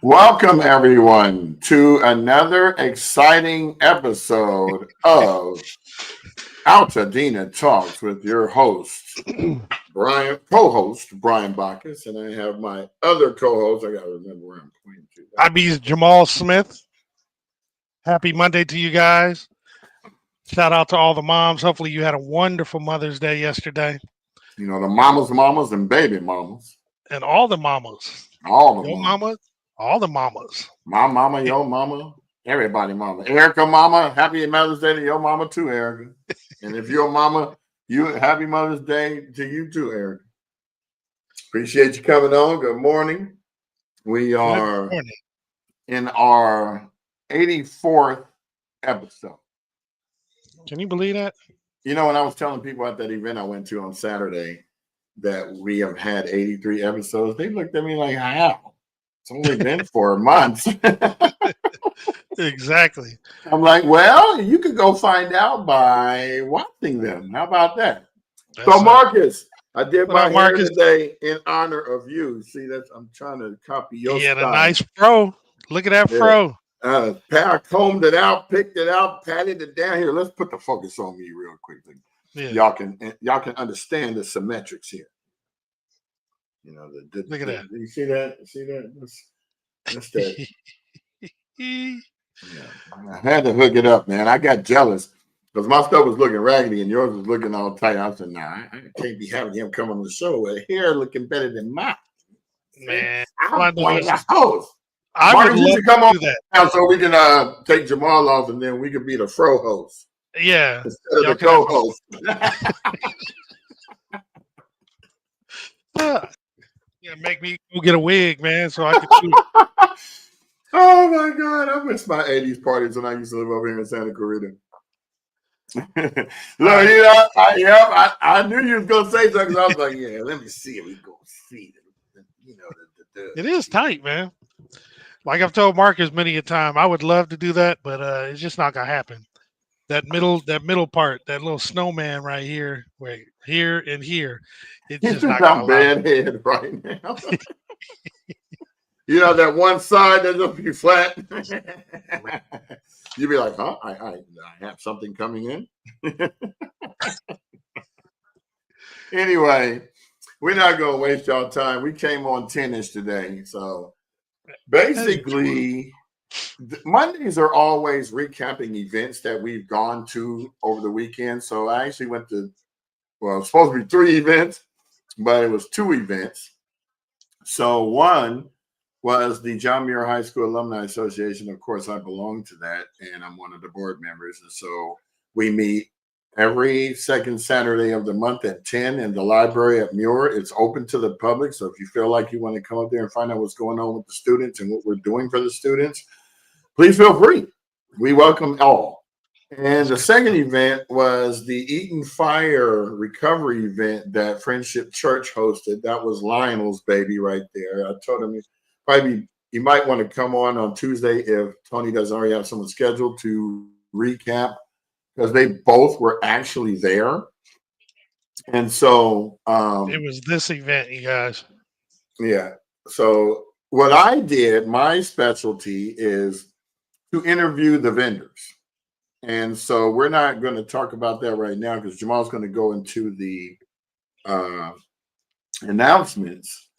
Welcome, everyone, to another exciting episode of Altadena Talks with your host, co-host Brian Bacchus, and I have my other co-host. I got to remember where I'm pointing to. IB's Jamal Smith. Happy Monday to you guys. Shout out to all the moms. Hopefully you had a wonderful Mother's Day yesterday. You know, the mamas, and baby mamas. And all the mamas. All the Your mamas. mama, all the mamas. My mama, your mama, everybody mama. Erica mama, happy Mother's Day to your mama too, Erica. And if your mama, you happy Mother's Day to you too, Erica. Appreciate you coming on. Good morning. We are in our 84th episode. Can you believe that? You know, when I was telling people at that event I went to on Saturday that we have had 83 episodes, they looked at me like, how? It's only been 4 months. Exactly. I'm like, well, you could go find out by watching them. How about that? So, Marcus, I did my hair today in honor of you. See, I'm trying to copy your style. Yeah, a nice fro. Look at that fro. I combed it out, picked it out, patted it down. Here, let's put the focus on me real quickly. Yeah. Y'all can understand the symmetrics here. You know, look at that. You see that? See that? That's that. Yeah, I had to hook it up, man. I got jealous because my stuff was looking raggedy and yours was looking all tight. I said, nah, I can't be having him come on the show with hair looking better than mine. Man, I'm playing the host. I Marcus, would love to come on do that now so we can take Jamal off and then we could be the fro host. Yeah. Instead of the co-host. Yeah, make me go get a wig, man, so I can do it. Oh my God, I miss my 80s parties when I used to live over here in Santa Clarita. Look, you know, I knew you was gonna say something. I was like, yeah, let me see if we go see it. You know, it is tight, man. Like I've told Marcus many a time, I would love to do that, but it's just not gonna happen. That middle part, that little snowman right here, wait, here and here, it's just not gonna bad head right now. You know that one side that'll be flat. You'd be like, huh? I have something coming in. Anyway, we're not gonna waste y'all time. We came on 10ish today, so basically. Mondays are always recapping events that we've gone to over the weekend. So I actually went to, well, it was supposed to be 3 events, but it was 2 events. So one was the John Muir High School Alumni Association. Of course, I belong to that, and I'm one of the board members. And so we meet every second Saturday of the month at 10 in the library at Muir. It's open to the public. So if you feel like you want to come up there and find out what's going on with the students and what we're doing for the students, please feel free. We welcome all. And the second event was the E84 recovery event that Friendship Church hosted. That was Lionel's baby right there. I told him you might want to come on Tuesday if Tony doesn't already have someone scheduled to recap, because they both were actually there. And so it was this event, you guys. Yeah. So what I did, my specialty is to interview the vendors. And so we're not going to talk about that right now because Jamal's going to go into the announcements.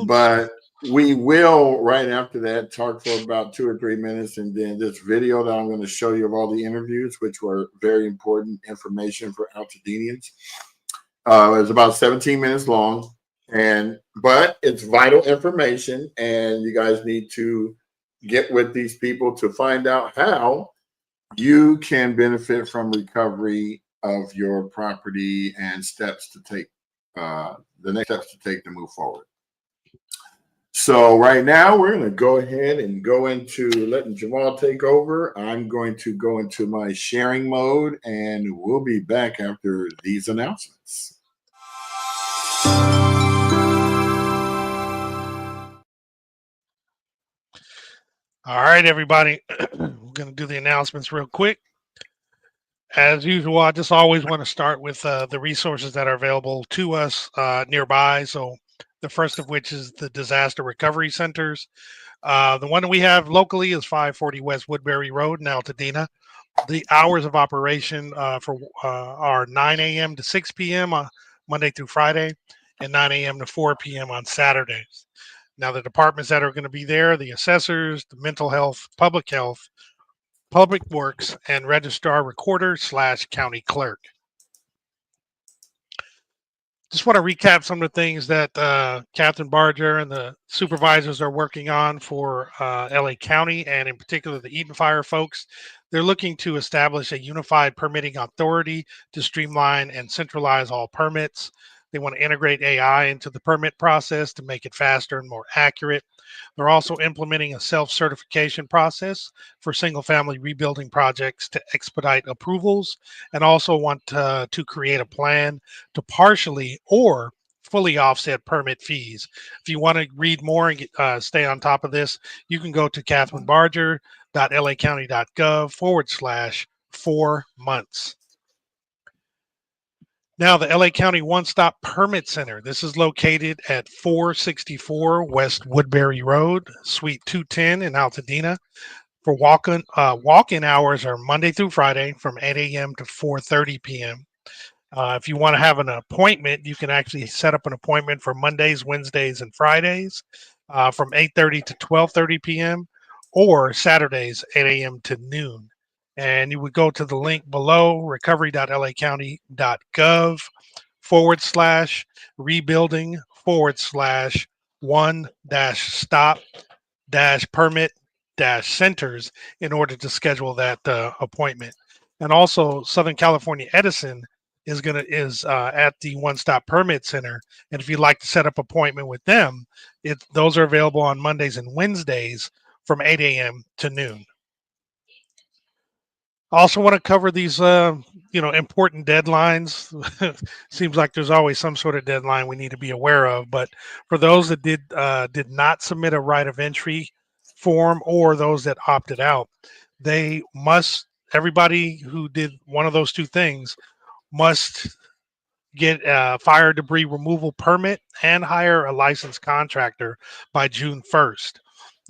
But we will, right after that, talk for about 2 or 3 minutes. And then this video that I'm going to show you of all the interviews, which were very important information for Altadenians. It's about 17 minutes long, but it's vital information. And you guys need to get with these people to find out how you can benefit from recovery of your property and steps to take, the next steps to take to move forward. So right now we're going to go ahead and go into letting Jamal take over. I'm going to go into my sharing mode and we'll be back after these announcements. All right, everybody. We're going to do the announcements real quick. As usual, I just always want to start with the resources that are available to us nearby. So the first of which is the disaster recovery centers. The one that we have locally is 540 West Woodbury Road in Altadena. The hours of operation are 9 a.m. to 6 p.m. on Monday through Friday, and 9 a.m. to 4 p.m. on Saturdays. Now, the departments that are going to be there, the assessors, the mental health, public works, and registrar recorder / county clerk. Just want to recap some of the things that Captain Barger and the supervisors are working on for LA County, and in particular the E84 folks. They're looking to establish a unified permitting authority to streamline and centralize all permits. They want to integrate AI into the permit process to make it faster and more accurate. They're also implementing a self-certification process for single-family rebuilding projects to expedite approvals, and also want to create a plan to partially or fully offset permit fees. If you want to read more and stay on top of this, you can go to catherinebarger.lacounty.gov /4 months. Now, the LA County One Stop Permit Center. This is located at 464 West Woodbury Road, Suite 210 in Altadena. For walk-in hours are Monday through Friday from 8 a.m. to 4:30 p.m. If you want to have an appointment, you can actually set up an appointment for Mondays, Wednesdays, and Fridays from 8:30 to 12:30 p.m. or Saturdays 8 a.m. to noon. And you would go to the link below, recovery.lacounty.gov /rebuilding /1-stop-permit-centers in order to schedule that appointment. And also, Southern California Edison is at the One Stop Permit Center, and if you'd like to set up an appointment with them, those are available on Mondays and Wednesdays from 8 a.m. to noon. I also want to cover these, important deadlines. Seems like there's always some sort of deadline we need to be aware of. But for those that did not submit a right of entry form, or those that opted out, everybody who did one of those two things must get a fire debris removal permit and hire a licensed contractor by June 1st.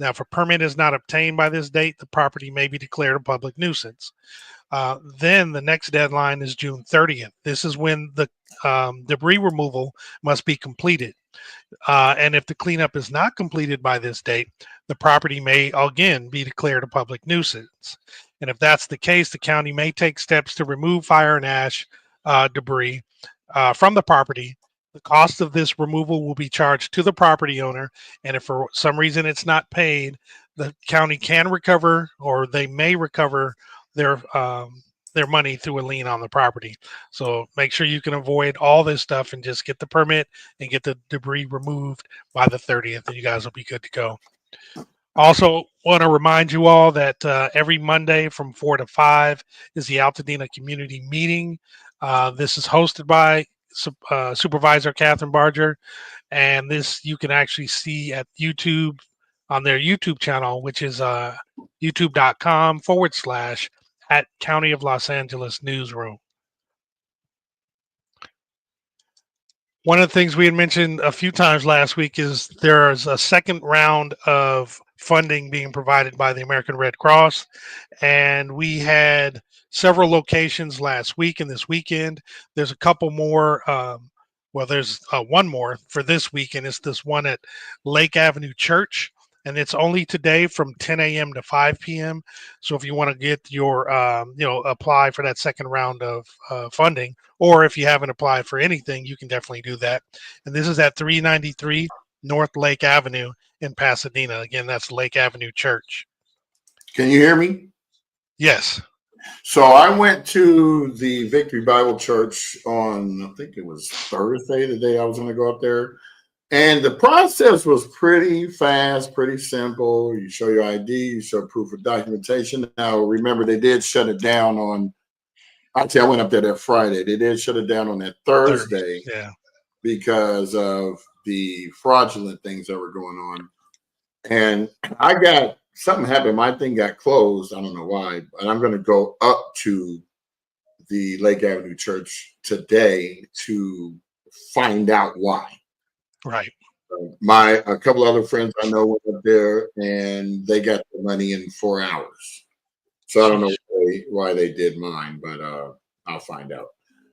Now, if a permit is not obtained by this date, the property may be declared a public nuisance. Then the next deadline is June 30th. This is when the debris removal must be completed. And if the cleanup is not completed by this date, the property may again be declared a public nuisance. And if that's the case, the county may take steps to remove fire and ash debris from the property. The cost of this removal will be charged to the property owner, and if for some reason it's not paid, the county can recover, or they may recover their money through a lien on the property. So make sure you can avoid all this stuff and just get the permit and get the debris removed by the 30th, and you guys will be good to go. Also, want to remind you all that every Monday from 4 to 5 is the Altadena Community Meeting. This is hosted by Supervisor Catherine Barger, and this you can actually see at YouTube on their YouTube channel, which is youtube.com / County of Los Angeles Newsroom. One of the things we had mentioned a few times last week is there's a second round of funding being provided by the American Red Cross, and we had several locations last week and this weekend. There's a couple more. There's one more for this week, and it's this one at Lake Avenue Church, and it's only today from 10 a.m. to 5 p.m. So if you want to get your, apply for that second round of funding, or if you haven't applied for anything, you can definitely do that. And this is at 393 North Lake Avenue in Pasadena. Again, that's Lake Avenue Church. Can you hear me? Yes. So I went to the Victory Bible Church on, I think it was Thursday, the day I was going to go up there. And the process was pretty fast, pretty simple. You show your ID, you show proof of documentation. Now, remember, they did shut it down on, actually, I went up there that Friday. They did shut it down on that Thursday because of the fraudulent things that were going on. And I got, something happened. My thing got closed. I don't know why, but I'm going to go up to the Lake Avenue Church today to find out why. Right. A couple other friends I know went up there and they got the money in 4 hours. So I don't know why they did mine, but I'll find out.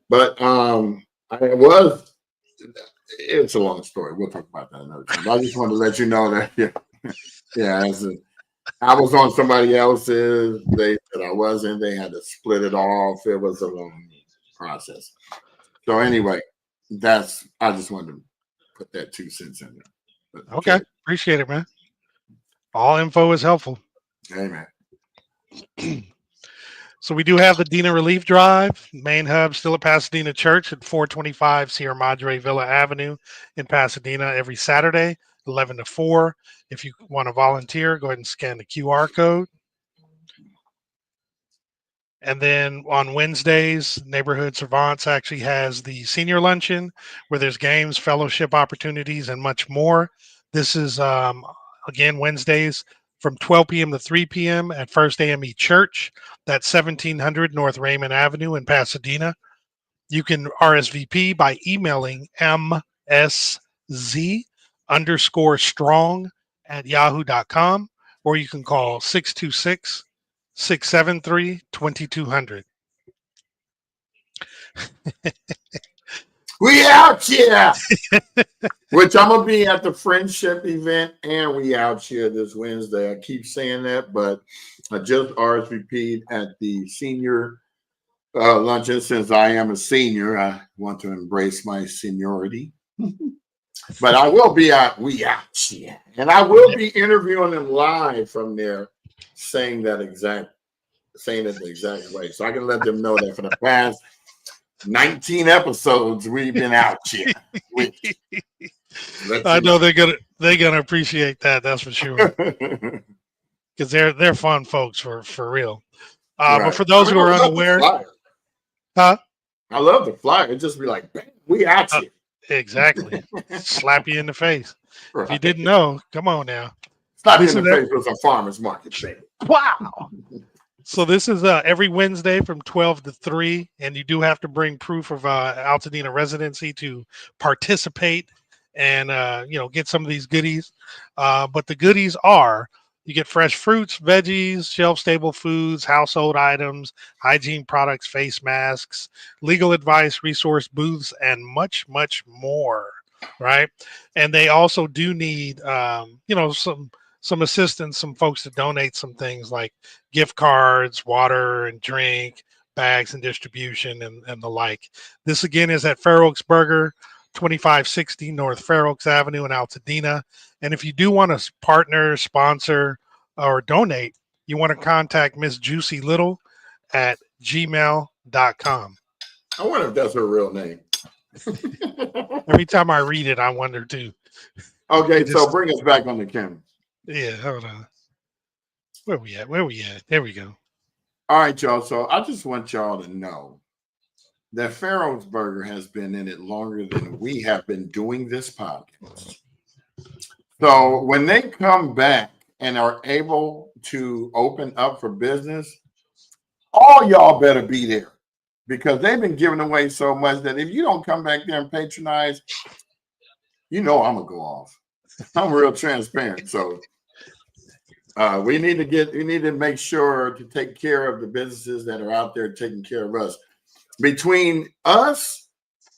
But it's a long story. We'll talk about that another time. But I just wanted to let you know that yeah, I was on somebody else's. They said I wasn't. They had to split it off. It was a long process. So anyway, I just wanted to put that 2 cents in there. But, Okay, appreciate it, man. All info is helpful. Hey, man. So we do have the Dina Relief Drive, main hub still at Pasadena Church at 425 Sierra Madre Villa Avenue in Pasadena every Saturday, 11 to 4. If you want to volunteer, go ahead and scan the QR code. And then on Wednesdays, Neighborhood Savants actually has the senior luncheon where there's games, fellowship opportunities, and much more. This is, again, Wednesdays from 12 p.m. to 3 p.m. at First AME Church. That's 1700 North Raymond Avenue in Pasadena. You can RSVP by emailing msz_strong@yahoo.com, or you can call 626-673-2200. We out here. Which I'm gonna be at the friendship event, and we out here this Wednesday. I keep saying that, but I just RSVP'd at the senior luncheon. Since I am a senior, I want to embrace my seniority. But I will be we out here, and I will be interviewing them live from there, saying it the exact way, so I can let them know that for the past 19 episodes we've been out here. I know they're gonna appreciate that. That's for sure. Because they're fun folks for real. Right. But for those who are unaware, I love the flyer. It just be like, bam, we out here. Exactly. Slap you in the face. Right. If you didn't know, come on now. Slap you in the face with a farmer's market. Wow. So this is every Wednesday from 12 to 3, and you do have to bring proof of Altadena residency to participate and get some of these goodies. But the goodies are you get fresh fruits, veggies, shelf-stable foods, household items, hygiene products, face masks, legal advice, resource booths, and much, much more, right? And they also do need, some assistance, some folks to donate some things like gift cards, water and drink, bags and distribution, and the like. This, again, is at Fair Oaks Burger, 2560 North Fair Oaks Avenue in Altadena. And if you do want to partner, sponsor, or donate, you want to contact Miss Juicy Little at gmail.com. I wonder if that's her real name. Every time I read it, I wonder too. Okay, so bring us back on the camera. Yeah, hold on. Where we at? There we go. All right, y'all. So I just want y'all to know that Fair Oaks Burger has been in it longer than we have been doing this podcast. So when they come back and are able to open up for business, all y'all better be there because they've been giving away so much that if you don't come back there and patronize, I'm gonna go off. I'm real transparent. So we need to make sure to take care of the businesses that are out there taking care of us. Between us,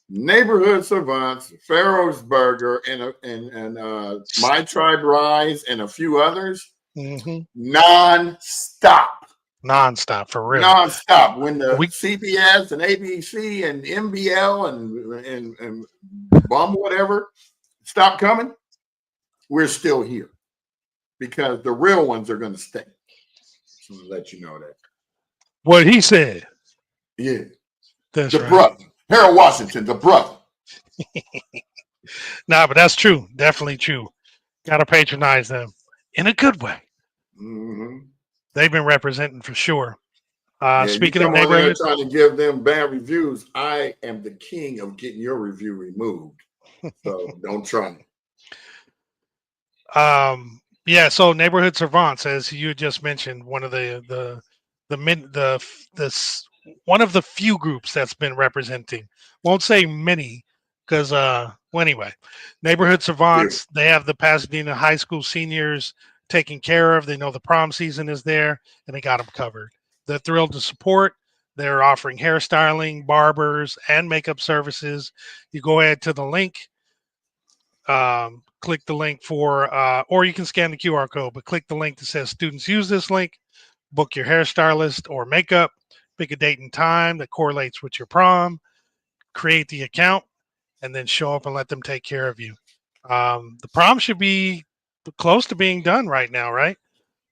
Neighborhood Savants, Fair Oaks Burger, and My Tribe Rise, and a few others, non-stop for real. Non-stop. When the CBS and ABC and MBL and Bum whatever stop coming, we're still here because the real ones are going to stay. So I'm going to let you know that. What he said. Yeah. That's the right. brother. Harold Washington, the brother. Nah, but that's true. Definitely true. Got to patronize them in a good way. Mm-hmm. They've been representing for sure. Speaking you of neighborhoods, trying to give them bad reviews. I am the king of getting your review removed. So don't try. So Neighborhood Savants, as you just mentioned, one of the one of the few groups that's been representing. Won't say many, Because well, anyway, neighborhood savants, they have the Pasadena high school seniors taken care of. They know the prom season is there, and they got them covered. They're thrilled to support. They're offering hairstyling, barbers, and makeup services. You go ahead to the link, click the link for, or you can scan the QR code, but click the link that says students use this link, book your hairstylist or makeup, pick a date and time that correlates with your prom, create the account, and then show up and let them take care of you. The prom should be close to being done right now, right?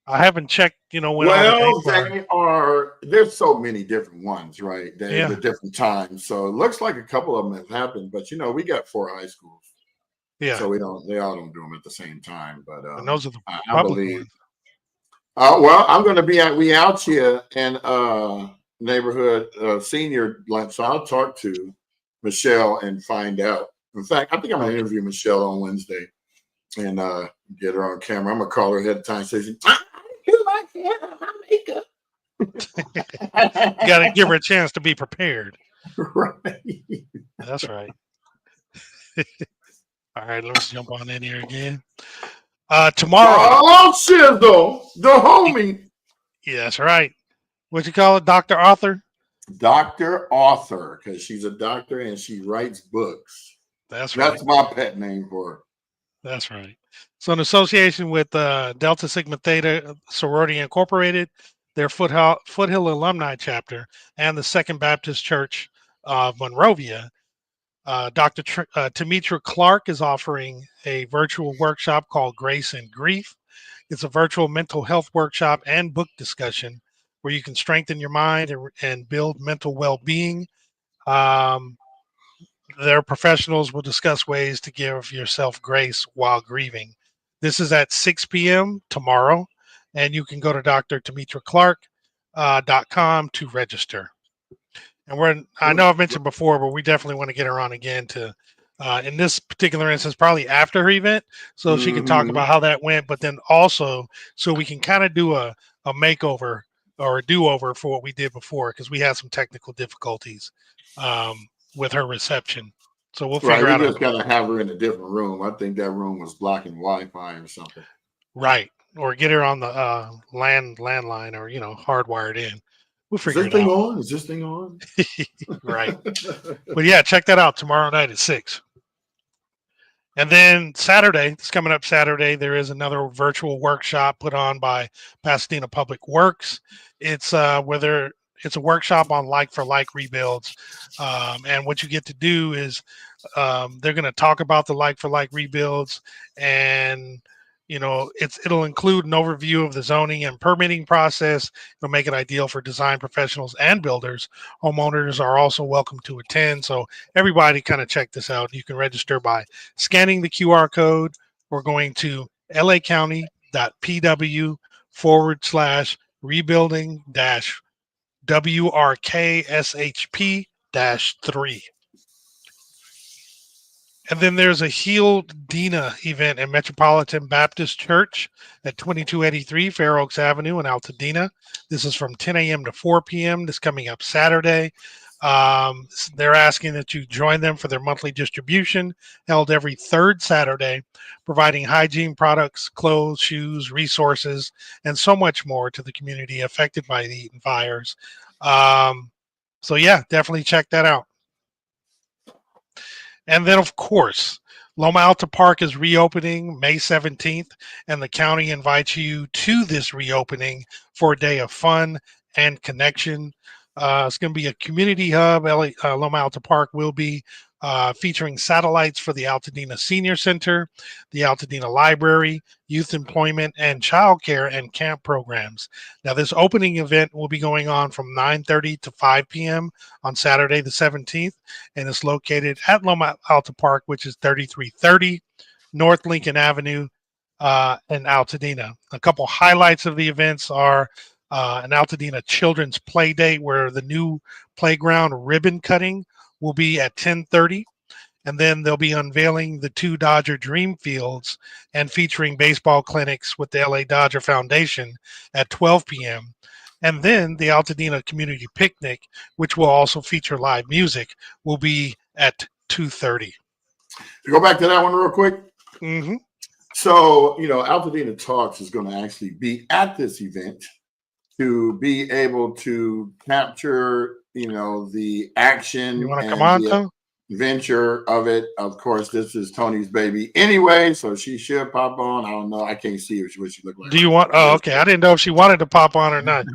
I haven't checked, when all the Well, dates are. they are. There's so many different ones, right? Yeah, The different times. So it looks like a couple of them have happened, but we got 4 high schools, yeah, so we don't. They all don't do them at the same time. But and those are the I public believe. ones. Well, I'm going to be at We Out Here in neighborhood senior lunch, so I'll talk to Michelle and find out. In fact, I think I'm going to interview Michelle on Wednesday and get her on camera. I'm going to call her ahead of time and say, I do my hair and my makeup. You got to give her a chance to be prepared. Right. That's right. All right, let's jump on in here again. Tomorrow. Oh, Shizzle, the homie. Yeah, that's right. What you call it, Dr. Author? Dr. Author, because she's a doctor and she writes books. That's right. That's my pet name for her. That's right. So, in association with Delta Sigma Theta Sorority Incorporated, their Foothill Alumni Chapter, and the Second Baptist Church of Monrovia, Dr. Tamitra Clark is offering a virtual workshop called Grace and Grief. It's a virtual mental health workshop and book discussion where you can strengthen your mind and build mental well-being. Their professionals will discuss ways to give yourself grace while grieving. This is at 6 p.m. tomorrow, and you can go to drtamitraclark.com to register. And I know I've mentioned before, but we definitely want to get her on again to, in this particular instance, probably after her event, so she can talk about how that went, but then also so we can kind of do a makeover or a do-over for what we did before, because we had some technical difficulties with her reception. So we'll figure out. We just got to have her in a different room. I think that room was blocking Wi-Fi or something. Right. Or get her on the landline or, hardwired in. We'll figure it out. Is this thing on? Right. But yeah, check that out tomorrow night at 6. And then Saturday, it's coming up Saturday, there is another virtual workshop put on by Pasadena Public Works. It's it's a workshop on like-for-like rebuilds. And what you get to do is they're going to talk about the like-for-like rebuilds, and it'll include an overview of the zoning and permitting process. It'll make it ideal for design professionals and builders. Homeowners are also welcome to attend. So everybody kind of check this out. You can register by scanning the QR code or going to lacounty.pw/rebuilding-WRKSHP-3. And then there's a Heal Dina event at Metropolitan Baptist Church at 2283 Fair Oaks Avenue in Altadena. This is from 10 a.m. to 4 p.m. This coming up Saturday. They're asking that you join them for their monthly distribution held every third Saturday, providing hygiene products, clothes, shoes, resources, and so much more to the community affected by the Eaton fires. So yeah, definitely check that out. And then, of course, Loma Alta Park is reopening May 17th, and the county invites you to this reopening for a day of fun and connection. It's going to be a community hub. Loma Alta Park will be featuring satellites for the Altadena Senior Center, the Altadena Library, youth employment, and childcare and camp programs. Now, this opening event will be going on from 9:30 to 5 p.m. on Saturday the 17th, and it's located at Loma Alta Park, which is 3330 North Lincoln Avenue in Altadena. A couple highlights of the events are an Altadena children's play date where the new playground ribbon cutting will be at 10:30, and then they'll be unveiling the 2 Dodger Dream Fields and featuring baseball clinics with the LA Dodger Foundation at 12 p.m. And then the Altadena Community Picnic, which will also feature live music, will be at 2:30. To go back to that one real quick. Mm-hmm. So, Altadena Talks is going to actually be at this event to be able to capture, the action You want to come and on, the Tom? adventure of it. Of course, this is Tony's baby anyway, so she should pop on. I don't know. I can't see what she look like. Do you want? Oh, okay. I didn't know if she wanted to pop on or not.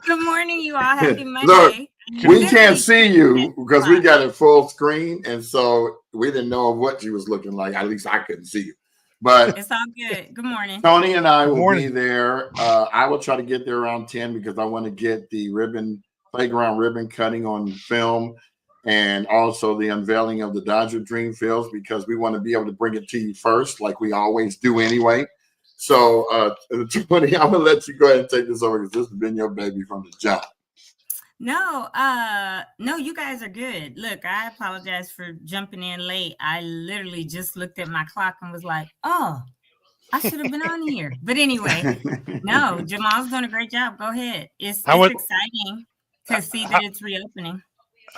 Good morning, you all. Happy Monday. Look, we Literally- can't see you because we got it full screen, and so we didn't know what she was looking like. At least I couldn't see you. But It's all good. Good morning. Tony and I will morning. be there. I will try to get there around 10 because I want to get the playground ribbon cutting on film, and also the unveiling of the Dodger Dream Fields, because we want to be able to bring it to you first, like we always do anyway. So, Tony, I'm gonna let you go ahead and take this over because this has been your baby from the jump. No, you guys are good. Look, I apologize for jumping in late. I literally just looked at my clock and was like, oh, I should have been on here. But anyway, no, Jamal's doing a great job. Go ahead. It's exciting to see that it's reopening.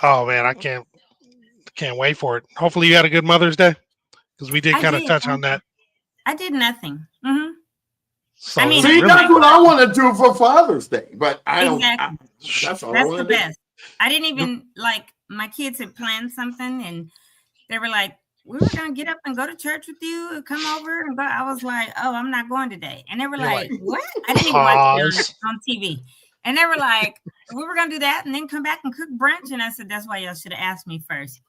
Oh man, I can't wait for it. Hopefully you had a good Mother's Day, because we did kind of touch on that. I did nothing. Mm-hmm. So I mean, see, that's what I want to do for Father's Day, but I don't. Exactly. That's all. That's the best. I didn't even my kids had planned something, and they were like, "We were gonna get up and go to church with you, come over." And go. I was like, "Oh, I'm not going today." And they were like, "What?" I didn't even watch it on TV. And they were like, "We were gonna do that, and then come back and cook brunch." And I said, "That's why y'all should have asked me first."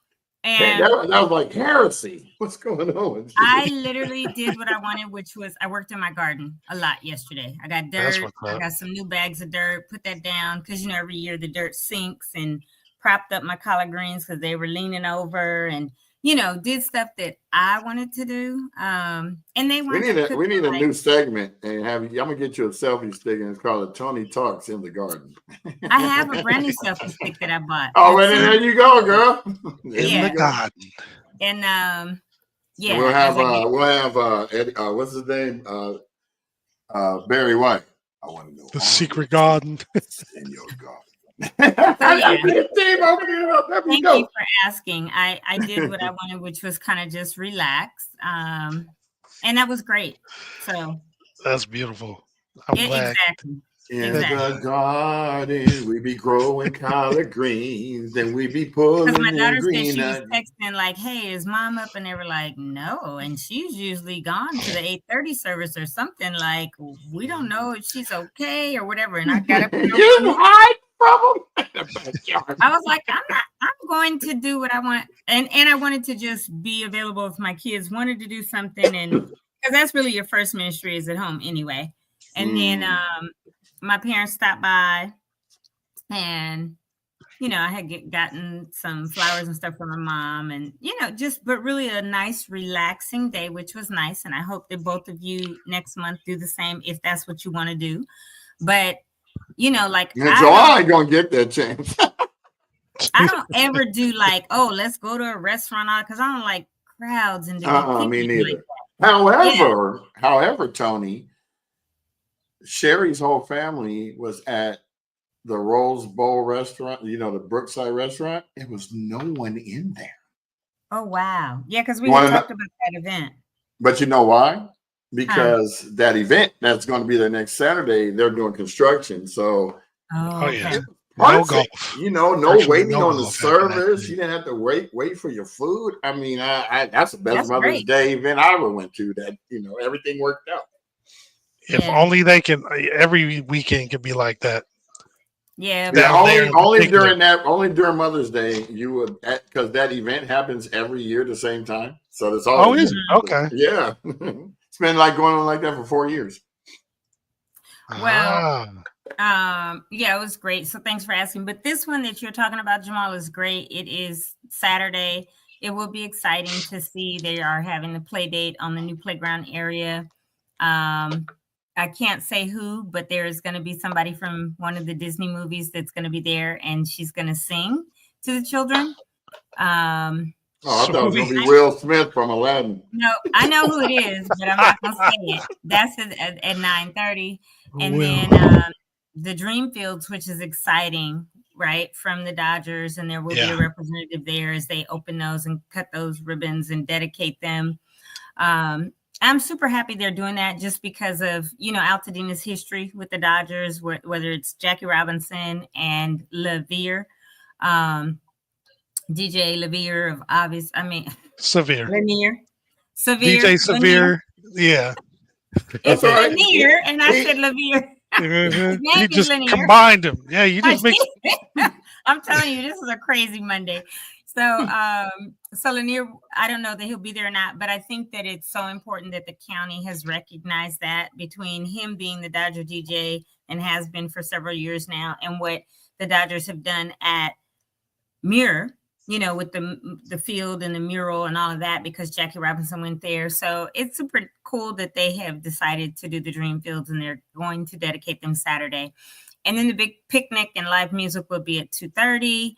And that was like heresy. What's going on? I literally did what I wanted, which was I worked in my garden a lot yesterday. I got dirt. I got some new bags of dirt, put that down because, every year the dirt sinks, and propped up my collard greens because they were leaning over, and, did stuff that I wanted to do. And they wanted we need a new segment, and I'm going to get you a selfie stick, and it's called Tony Talks in the Garden. I have a brand new selfie stick that I bought. Oh, and there you go, girl. In the garden. And yeah, we'll have Eddie, what's his name? Barry White. I want to know the secret garden in your garden. Thank you for asking. I did what I wanted, which was kind of just relax, and that was great. So that's beautiful. I'm glad. Exactly. In the garden, we be growing collard greens, and we be pulling. Because my daughter said she was texting like, "Hey, is mom up?" And they were like, "No," and she's usually gone to the 8:30 service or something. Like, we don't know if she's okay or whatever. And I got up. You hide from them. I was like, I'm going to do what I want, and I wanted to just be available if my kids wanted to do something, and because that's really your first ministry is at home anyway. And then my parents stopped by, and I had gotten some flowers and stuff from my mom, and but really a nice relaxing day, which was nice. And I hope that both of you next month do the same if that's what you want to do. But I ain't gonna get that chance. I don't ever do let's go to a restaurant because I don't like crowds and me neither. Like however, Tony, Sherry's whole family was at the Rose Bowl restaurant, the Brookside restaurant. It was no one in there. Oh, wow. Yeah, because we talked about that event. But you know why? Because that event that's going to be there next Saturday, they're doing construction. So, yeah. No golf. No waiting on the service. You didn't have to wait for your food. I mean, that's the best Mother's Day event I ever went to. That everything worked out. If only they can. Every weekend could be like that. Yeah. Only during Mother's Day you would, because that event happens every year the same time. So that's all. Oh, is it? Okay. Yeah. It's been going on like that for 4 years. Well, yeah, it was great. So thanks for asking. But this one that you're talking about, Jamal, is great. It is Saturday. It will be exciting to see they are having the play date on the new playground area. I can't say who, but there's going to be somebody from one of the Disney movies that's going to be there, and she's going to sing to the children. I thought it was going to be Will Smith from Aladdin. No, I know who it is, but I'm not going to say it. That's at 9:30. And then the Dreamfields, which is exciting. right, from the Dodgers, and there will be a representative there as they open those and cut those ribbons and dedicate them. I'm super happy they're doing that just because of, Altadena's history with the Dodgers, whether it's Jackie Robinson and LeVere, DJ LeVere Severe. Lanier. DJ Severe. Yeah. It's Lanier, and I said LeVere. You just combined them. Yeah, you just mixed. I'm telling you, this is a crazy Monday. So, so Lanier, I don't know that he'll be there or not, but I think that it's so important that the county has recognized that between him being the Dodger DJ and has been for several years now, and what the Dodgers have done at Muir, with the field and the mural and all of that, because Jackie Robinson went there. So it's super cool that they have decided to do the Dream Fields, and they're going to dedicate them Saturday. And then the big picnic and live music will be at 2:30.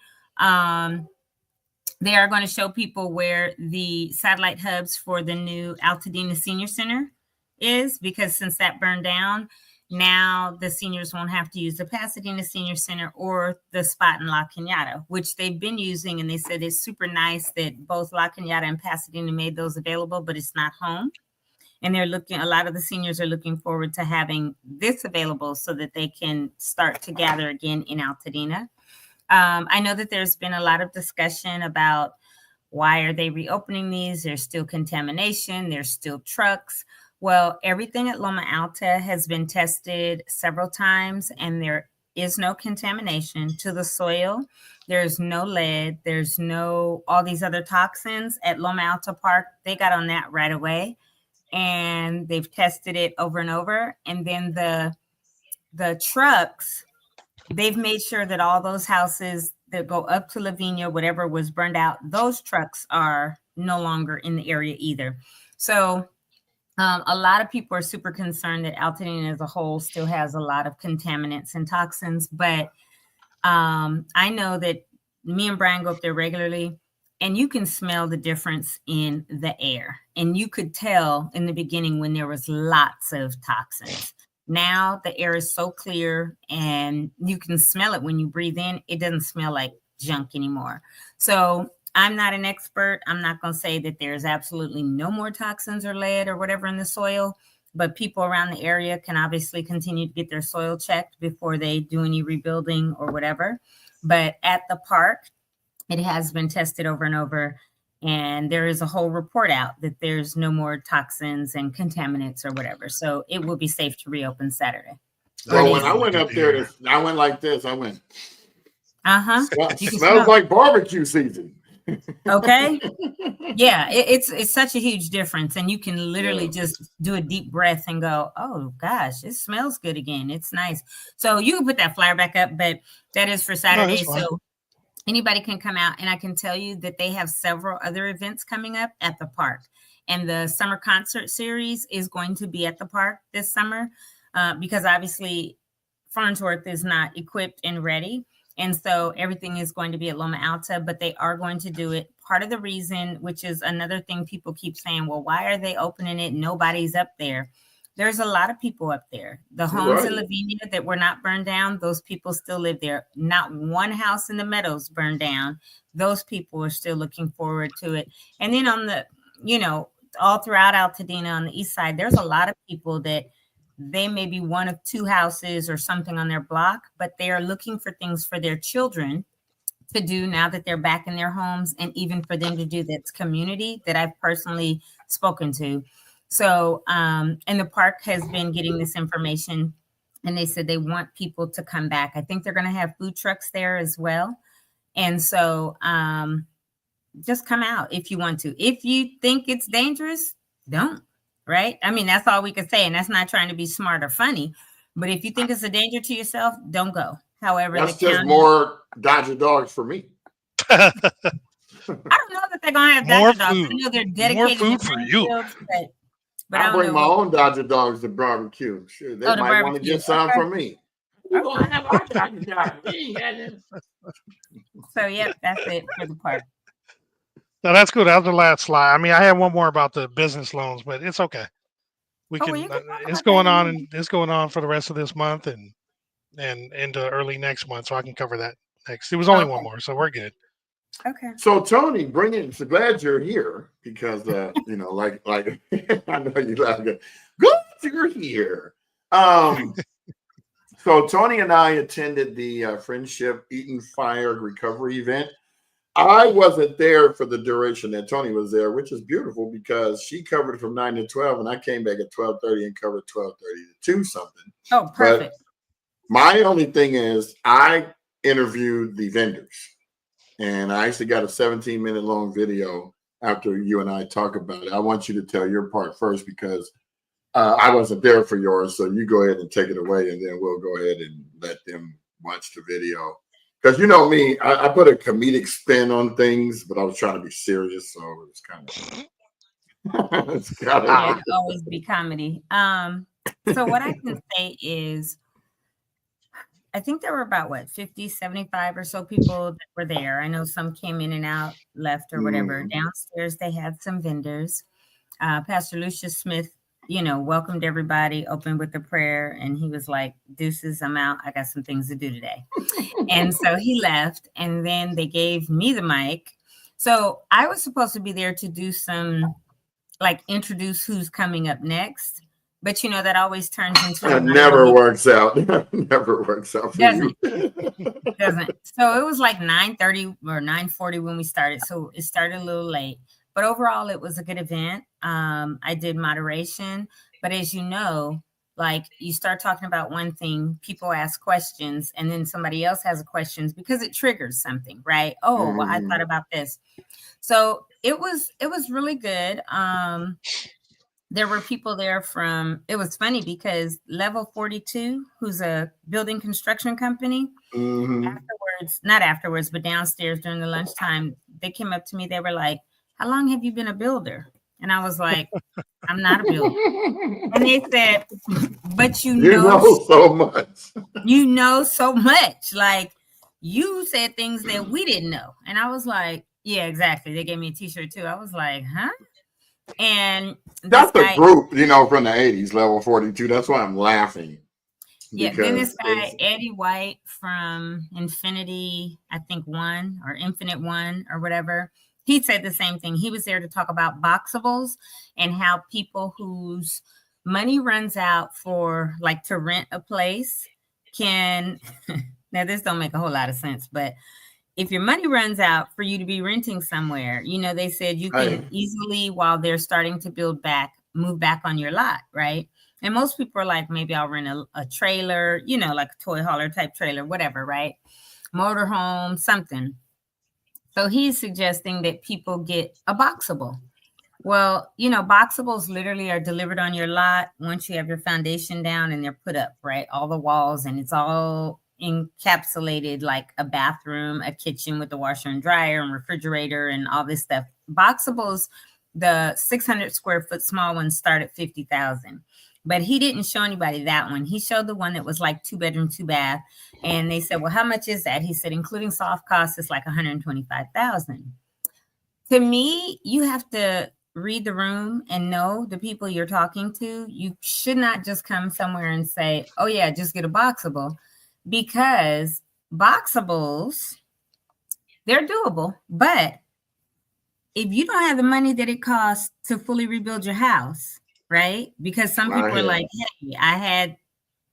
They are going to show people where the satellite hubs for the new Altadena Senior Center is, because since that burned down, now the seniors won't have to use the Pasadena Senior Center or the spot in La Cañada, which they've been using. And they said it's super nice that both La Cañada and Pasadena made those available, but it's not home. And a lot of the seniors are looking forward to having this available so that they can start to gather again in Altadena. I know that there's been a lot of discussion about why are they reopening these? There's still contamination. There's still trucks. Well, everything at Loma Alta has been tested several times, and there is no contamination to the soil. There's no lead. There's no all these other toxins at Loma Alta Park. They got on that right away, and they've tested it over and over. And then the trucks, they've made sure that all those houses that go up to Lavinia, whatever was burned out, those trucks are no longer in the area either. So a lot of people are super concerned that Altadena as a whole still has a lot of contaminants and toxins. But I know that me and Brian go up there regularly, and you can smell the difference in the air. And you could tell in the beginning when there was lots of toxins. Now the air is so clear, and you can smell it when you breathe in. It doesn't smell like junk anymore. So I'm not an expert. I'm not going to say that there's absolutely no more toxins or lead or whatever in the soil, but people around the area can obviously continue to get their soil checked before they do any rebuilding or whatever. But at the park, it has been tested over and over. And there is a whole report out that there's no more toxins and contaminants or whatever. So it will be safe to reopen Saturday. Well, when I went up there, I went like this. I went, smells like barbecue season. Okay. Yeah, it's such a huge difference. And you can literally just do a deep breath and go, oh, gosh, it smells good again. It's nice. So you can put that flyer back up, but that is for Saturday. So anybody can come out, and I can tell you that they have several other events coming up at the park. And the summer concert series is going to be at the park this summer because obviously Farnsworth is not equipped and ready. And so everything is going to be at Loma Alta, but they are going to do it. Part of the reason, which is another thing people keep saying, well, why are they opening it? Nobody's up there. There's a lot of people up there. The homes in Lavinia that were not burned down, those people still live there. Not one house in the Meadows burned down. Those people are still looking forward to it. And then on the, all throughout Altadena on the east side, there's a lot of people that they may be one of two houses or something on their block, but they are looking for things for their children to do now that they're back in their homes, and even for them to do that's community that I've personally spoken to. So, and the park has been getting this information, and they said they want people to come back. I think they're going to have food trucks there as well. And so just come out if you want to. If you think it's dangerous, don't, right? I mean, that's all we can say. And that's not trying to be smart or funny. But if you think it's a danger to yourself, don't go. However, that's just more Dodger dogs for me. I don't know that they're going to have Dodger dogs. I know they're dedicated more food for you. But I'll bring my own Dodger dogs to barbecue. Sure, they might want to get some from me. We're going to have our Dodger dogs. So, yep, that's it for the park. No, that's good. That was the last slide. I mean, I have one more about the business loans, but it's okay. We can. It's going on, and it's going on for the rest of this month and into early next month, so I can cover that next. It was only Okay. one more, so we're good. Okay. So Tony, bring it. So glad you're here because like I know you like it. Glad you're here. So Tony and I attended the Friendship Eaton Fire Recovery event. I wasn't there for the duration that Tony was there, which is beautiful because she covered from 9 to 12, and I came back at 12:30 and covered 12:30 to 2 something. Oh, perfect. But my only thing is I interviewed the vendors, and I actually got a 17-minute long video after you and I talk about it. I want you to tell your part first because I wasn't there for yours. So you go ahead and take it away, and then we'll go ahead and let them watch the video. Because you know me, I put a comedic spin on things, but I was trying to be serious. So it's kind of, Yeah, always be comedy. So what I can say is, I think there were about 50, 75 or so people that were there. I know some came in and out, left or whatever. Downstairs, they had some vendors. Pastor Lucius Smith, welcomed everybody, opened with a prayer, and he was like, deuces, I'm out. I got some things to do today. And so he left, and then they gave me the mic. So I was supposed to be there to do some, introduce who's coming up next. But that always turns into it never works out. Never works out for you. Doesn't. So it was like 9:30 or 9:40 when we started. So it started a little late. But overall, it was a good event. I did moderation. But as you know, you start talking about one thing, people ask questions, and then somebody else has questions because it triggers something, right? Oh, well, I thought about this. So it was really good. There were people there it was funny because Level 42, who's a building construction company, not afterwards, but downstairs during the lunchtime, they came up to me. They were like, how long have you been a builder? And I was like, I'm not a builder. And they said, but you know so much. You know so much. You said things that we didn't know. And I was like, yeah, exactly. They gave me a t-shirt too. I was like, huh? And that's the group, from the 80s, Level 42. That's why I'm laughing. Yeah, then this guy, Eddie White from Infinity, I think or Infinite One or whatever, he said the same thing. He was there to talk about boxables and how people whose money runs out for to rent a place can, now this don't make a whole lot of sense, but if your money runs out for you to be renting somewhere, they said you can easily, while they're starting to move back on your lot, right? And most people are like, maybe I'll rent a trailer, like a toy hauler type trailer, whatever, right? Motorhome, something. So he's suggesting that people get a boxable. Well, boxables literally are delivered on your lot once you have your foundation down and they're put up, right? All the walls, and it's all encapsulated like a bathroom, a kitchen with a washer and dryer and refrigerator and all this stuff. Boxables, the 600 square foot small ones start at $50,000. But he didn't show anybody that one. He showed the one that was like 2-bedroom, 2-bath. And they said, well, how much is that? He said, including soft costs, it's like $125,000. To me, you have to read the room and know the people you're talking to. You should not just come somewhere and say, oh yeah, just get a boxable, because boxables, they're doable. But if you don't have the money that it costs to fully rebuild your house, right? Because some people are like, hey, I had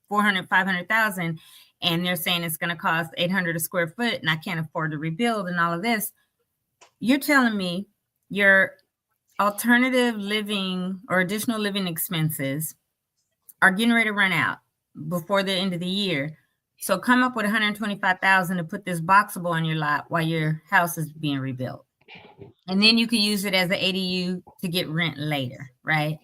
400, 500,000 and they're saying it's going to cost 800 a square foot and I can't afford to rebuild and all of this. You're telling me your alternative living or additional living expenses are getting ready to run out before the end of the year. So come up with $125,000 to put this boxable on your lot while your house is being rebuilt. And then you can use it as an ADU to get rent later, right?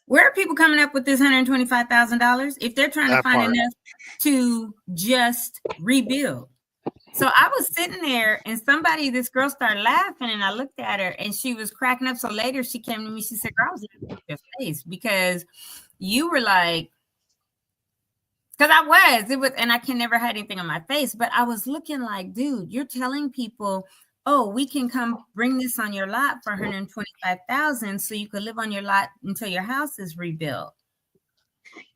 Where are people coming up with this $125,000 if they're trying to find enough to just rebuild? So I was sitting there and this girl started laughing and I looked at her and she was cracking up. So later she came to me, she said, girl, I was looking at your face because you were like, because it was, and I can never hide anything on my face, but I was looking like, dude, you're telling people, oh, we can come bring this on your lot for $125,000 so you could live on your lot until your house is rebuilt.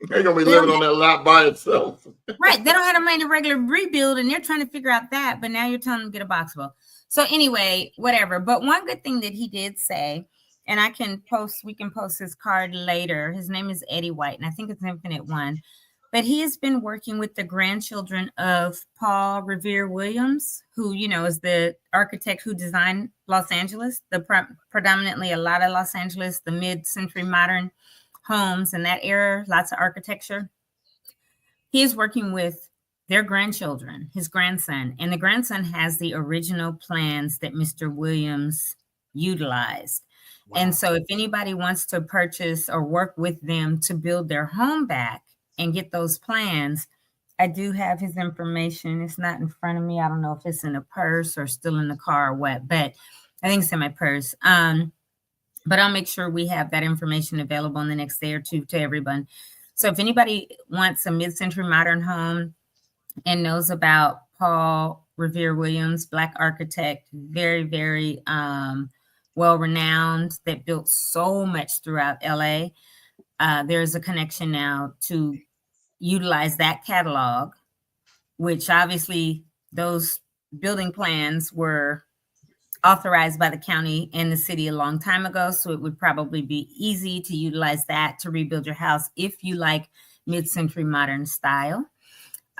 They're gonna be living on that lot by itself. Right. They don't have the money to regular rebuild, and they're trying to figure out that. But now you're telling them to get a boxable. So anyway, whatever. But one good thing that he did say, and we can post his card later. His name is Eddie White, and I think it's Infinite One. But he has been working with the grandchildren of Paul Revere Williams, who, is the architect who designed Los Angeles, predominantly a lot of Los Angeles, the mid-century modern homes in that era, lots of architecture. He is working with their grandchildren, his grandson, and the grandson has the original plans that Mr. Williams utilized. Wow. And so if anybody wants to purchase or work with them to build their home back and get those plans, I do have his information. It's not in front of me. I don't know if it's in a purse or still in the car or what, but I think it's in my purse. But I'll make sure we have that information available in the next day or two to everyone. So if anybody wants a mid-century modern home and knows about Paul Revere Williams, Black architect, very, very well-renowned, that built so much throughout LA, there's a connection now to utilize that catalog, which obviously those building plans were authorized by the county and the city a long time ago. So it would probably be easy to utilize that to rebuild your house if you like mid-century modern style.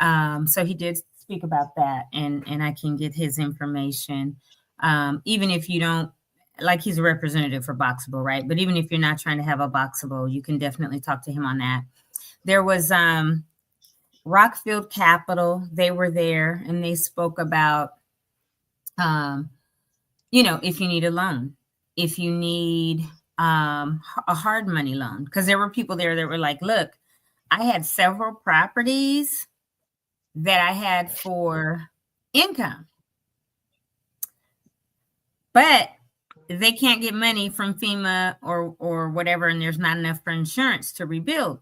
So he did speak about that, and I can get his information. Even if you don't, like, he's a representative for Boxable, right? But even if you're not trying to have a Boxable, you can definitely talk to him on that. There was Rockfield Capital. They were there and they spoke about, if you need a loan, if you need a hard money loan, because there were people there that were like, look, I had several properties that I had for income, but they can't get money from FEMA or whatever, and there's not enough for insurance to rebuild.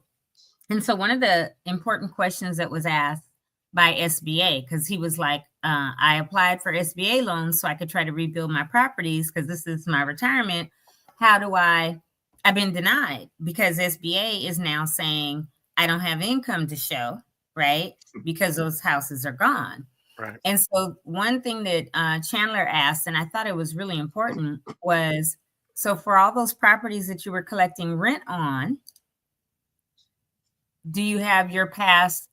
And so one of the important questions that was asked by SBA, because he was like, I applied for SBA loans so I could try to rebuild my properties because this is my retirement. How do I've been denied because SBA is now saying I don't have income to show, right? Because those houses are gone. Right. And so one thing that Chandler asked, and I thought it was really important, was, so for all those properties that you were collecting rent on, do you have your past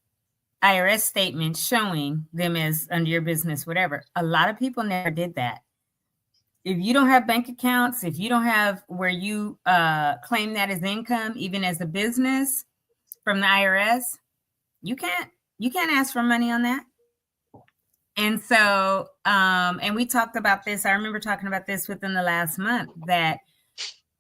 IRS statement showing them as under your business, whatever? A lot of people never did that. If you don't have bank accounts, if you don't have where you claim that as income, even as a business from the IRS, you can't ask for money on that. And so, and we talked about this. I remember talking about this within the last month that,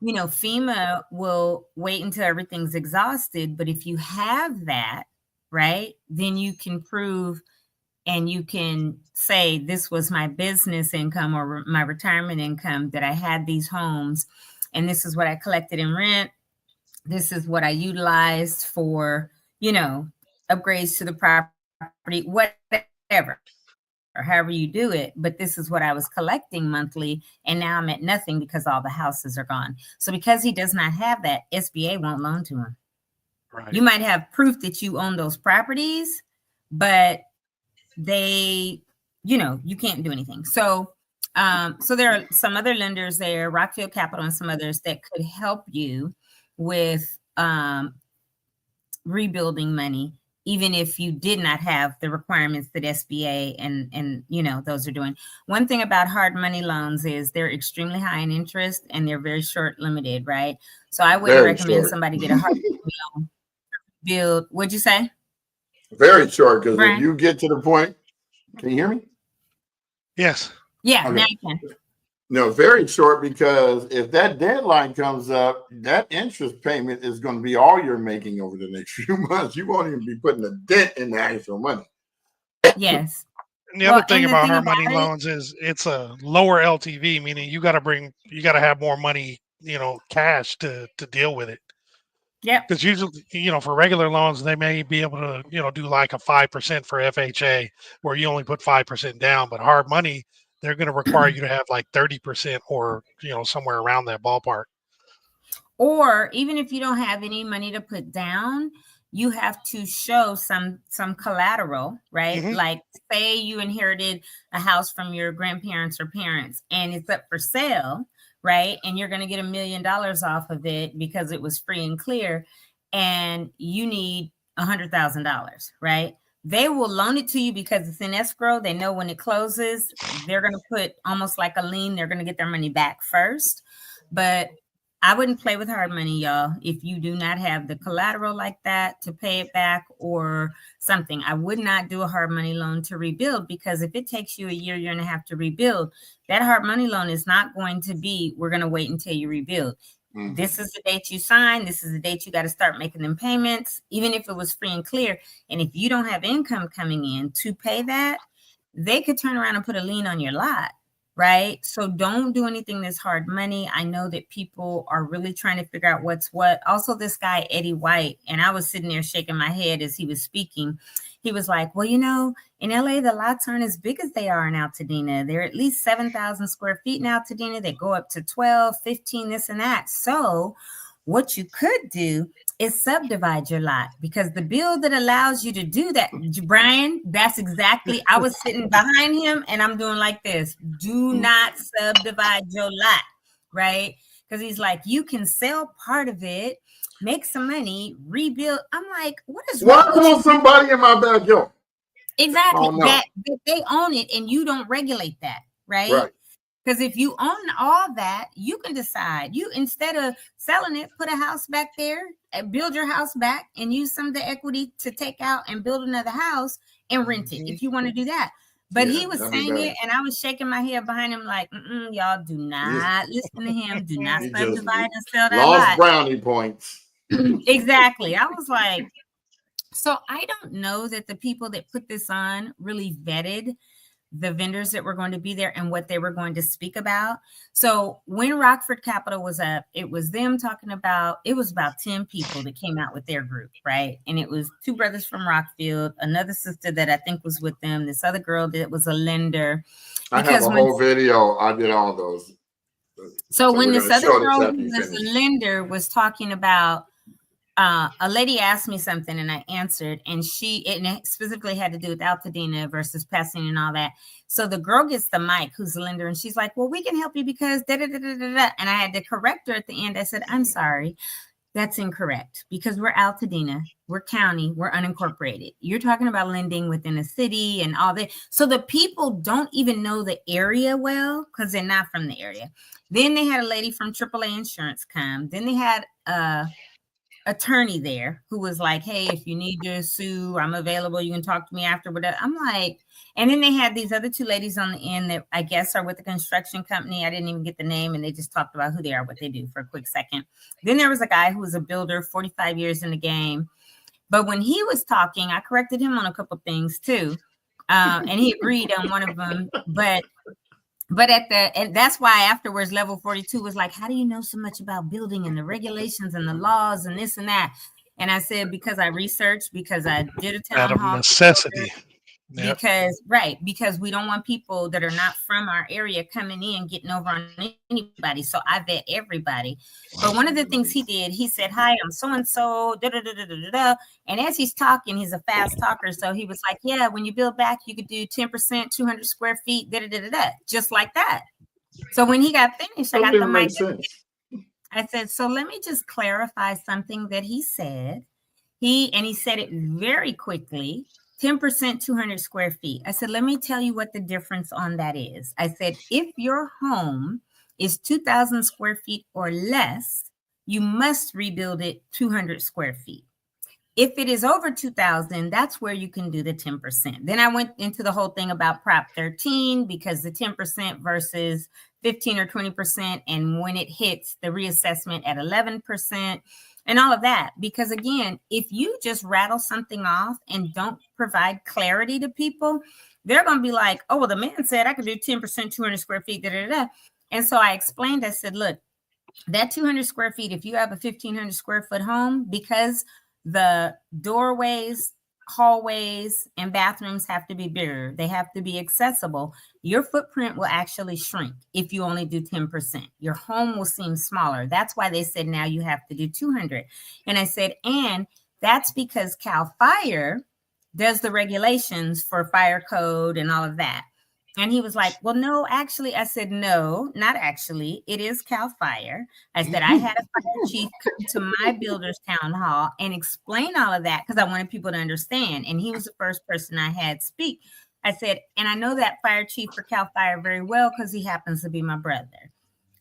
FEMA will wait until everything's exhausted. But if you have that, right, then you can prove and you can say this was my business income or my retirement income, that I had these homes and this is what I collected in rent. This is what I utilized for, upgrades to the property, whatever, or however you do it. But this is what I was collecting monthly. And now I'm at nothing because all the houses are gone. So because he does not have that, SBA won't loan to him. Right. You might have proof that you own those properties, but they, you can't do anything. So, so there are some other lenders there, Rockfield Capital and some others, that could help you with rebuilding money, even if you did not have the requirements that SBA and those are doing. One thing about hard money loans is they're extremely high in interest and they're very short limited, right? So I wouldn't recommend somebody get a hard money loan build. What'd you say? Very short, because if you get to the point, can you hear me? Yes. Yeah, okay. Now you can. No, very short, because if that deadline comes up, that interest payment is going to be all you're making over the next few months. You won't even be putting a dent in the actual money. Yes. And the other thing about hard money loans is it's a lower LTV, meaning you got to have more money, cash to deal with it. Yeah. Because usually, for regular loans, they may be able to, do like a 5% for FHA where you only put 5% down, but hard money, they're going to require you to have like 30% or, somewhere around that ballpark. Or even if you don't have any money to put down, you have to show some collateral, right? Mhm. Like say you inherited a house from your grandparents or parents and it's up for sale, right? And you're going to get $1 million off of it because it was free and clear, and you need $100,000, right? They will loan it to you because it's in escrow. They know when it closes, they're going to put almost like a lien. They're going to get their money back first. But I wouldn't play with hard money, y'all, if you do not have the collateral like that to pay it back or something. I would not do a hard money loan to rebuild, because if it takes you a year and a half to rebuild, that hard money loan is not going to be, we're going to wait until you rebuild. Mm-hmm. This is the date you sign. This is the date you got to start making them payments, even if it was free and clear. And if you don't have income coming in to pay that, they could turn around and put a lien on your lot. Right. So don't do anything that's hard money. I know that people are really trying to figure out what's what. Also, this guy, Eddie White, and I was sitting there shaking my head as he was speaking. He was like, well, in LA, the lots aren't as big as they are in Altadena. They're at least 7,000 square feet in Altadena. They go up to 12, 15, this and that. So what you could do is subdivide your lot, because the bill that allows you to do that, Brian, that's exactly, I was sitting behind him and I'm doing like this. Do not subdivide your lot, right? Because he's like, you can sell part of it, make some money, rebuild. I'm like, what is wrong with you? Why want somebody in my backyard? Exactly. That they own it and you don't regulate that, right? Right. Because if you own all that, you can decide. You, instead of selling it, put a house back there, build your house back, and use some of the equity to take out and build another house and rent it if you want to do that. But he was saying it, and I was shaking my head behind him like, y'all do not listen to him. Do not subdivide and sell that lost lot. Brownie points. Exactly. I was like, so I don't know that the people that put this on really vetted the vendors that were going to be there and what they were going to speak about. So when Rockford Capital was up, it was them talking about, it was about 10 people that came out with their group, right? And it was 2 brothers from Rockfield, another sister that I think was with them, this other girl that was a lender. I have a whole video. I did all those. So when this other girl who was a lender was talking about, a lady asked me something and I answered, and it specifically had to do with Altadena versus Pasadena and all that. So the girl gets the mic, who's a lender, and she's like, well, we can help you because da da da da da. And I had to correct her at the end. I said, I'm sorry, that's incorrect, because we're Altadena, we're county, we're unincorporated. You're talking about lending within a city and all that. So the people don't even know the area well because they're not from the area. Then they had a lady from AAA Insurance come. Then they had attorney there who was like, hey, if you need to sue, I'm available, you can talk to me after. But I'm like, and then they had these other 2 ladies on the end that I guess are with the construction company. I didn't even get the name, and they just talked about who they are, what they do for a quick second. Then there was a guy who was a builder, 45 years in the game. But when he was talking, I corrected him on a couple of things too, and he agreed on one of them. But and that's why afterwards, level 42 was like, how do you know so much about building and the regulations and the laws and this and that? And I said, because I researched, because I did a town hall. Out of necessity. Because we don't want people that are not from our area coming in, getting over on anybody. So I vet everybody. But one of the things he did, he said, hi, I'm so-and-so, da-da-da-da-da-da. And as he's talking, he's a fast talker. So he was like, yeah, when you build back, you could do 10%, 200 square feet, da-da-da-da-da, just like that. So when he got finished, I got the mic. I said, so let me just clarify something that he said. He said it very quickly. 10%, 200 square feet. I said, let me tell you what the difference on that is. I said, if your home is 2,000 square feet or less, you must rebuild it 200 square feet. If it is over 2,000, that's where you can do the 10%. Then I went into the whole thing about Prop 13, because the 10% versus 15 or 20%, and when it hits the reassessment at 11%. And all of that, because again, if you just rattle something off and don't provide clarity to people, they're going to be like, oh, well, the man said I could do 10%, 200 square feet, da, da, da. And so I explained, I said, look, that 200 square feet, if you have a 1,500 square foot home, because the doorways hallways and bathrooms have to be bigger. They have to be accessible. Your footprint will actually shrink if you only do 10%. Your home will seem smaller. That's why they said now you have to do 200. And I said, and that's because CAL FIRE does the regulations for fire code and all of that. And he was like, well, no, actually. I said, no, not actually. It is CAL FIRE. I said, I had a fire chief come to my builder's town hall and explain all of that because I wanted people to understand. And he was the first person I had speak. I said, and I know that fire chief for CAL FIRE very well because he happens to be my brother.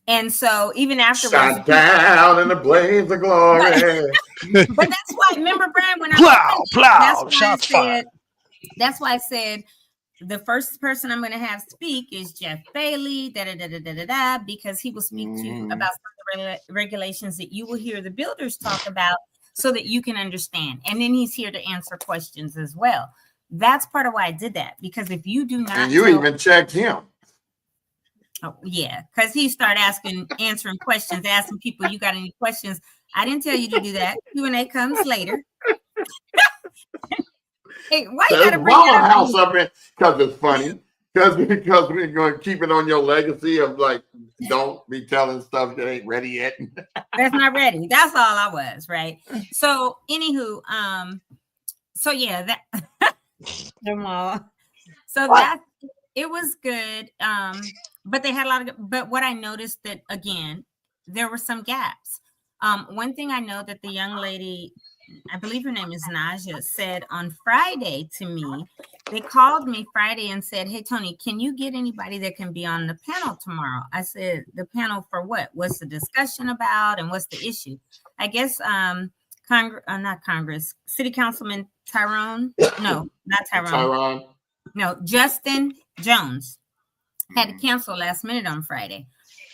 And so even afterwards, shot down in the blaze of glory. But that's why, remember, Brian, when shots fired. That's why I said the first person I'm going to have speak is Jeff Bailey, because he will speak to you about some of the regulations that you will hear the builders talk about so that you can understand. And then he's here to answer questions as well. That's part of why I did that, because if you do not, and you even checked him. Oh, yeah, because he started answering questions, asking people, you got any questions? I didn't tell you to do that. Q&A comes later. Hey, why you gotta bring Mama house up in? Because it's funny. Because we're going to keep it on your legacy of like, don't be telling stuff that ain't ready yet. That's not ready. That's all I was, right? So, anywho, so yeah, that so that it was good. But they had a lot of, but what I noticed that again, there were some gaps. One thing I know that the young lady, I believe her name is Naja, said on Friday to me, they called me Friday and said, hey, Tony, can you get anybody that can be on the panel tomorrow? I said, the panel for what? What's the discussion about and what's the issue? I guess not Congress, City Councilman Tyrone. No, not Tyrone. No, Justin Jones had to cancel last minute on Friday.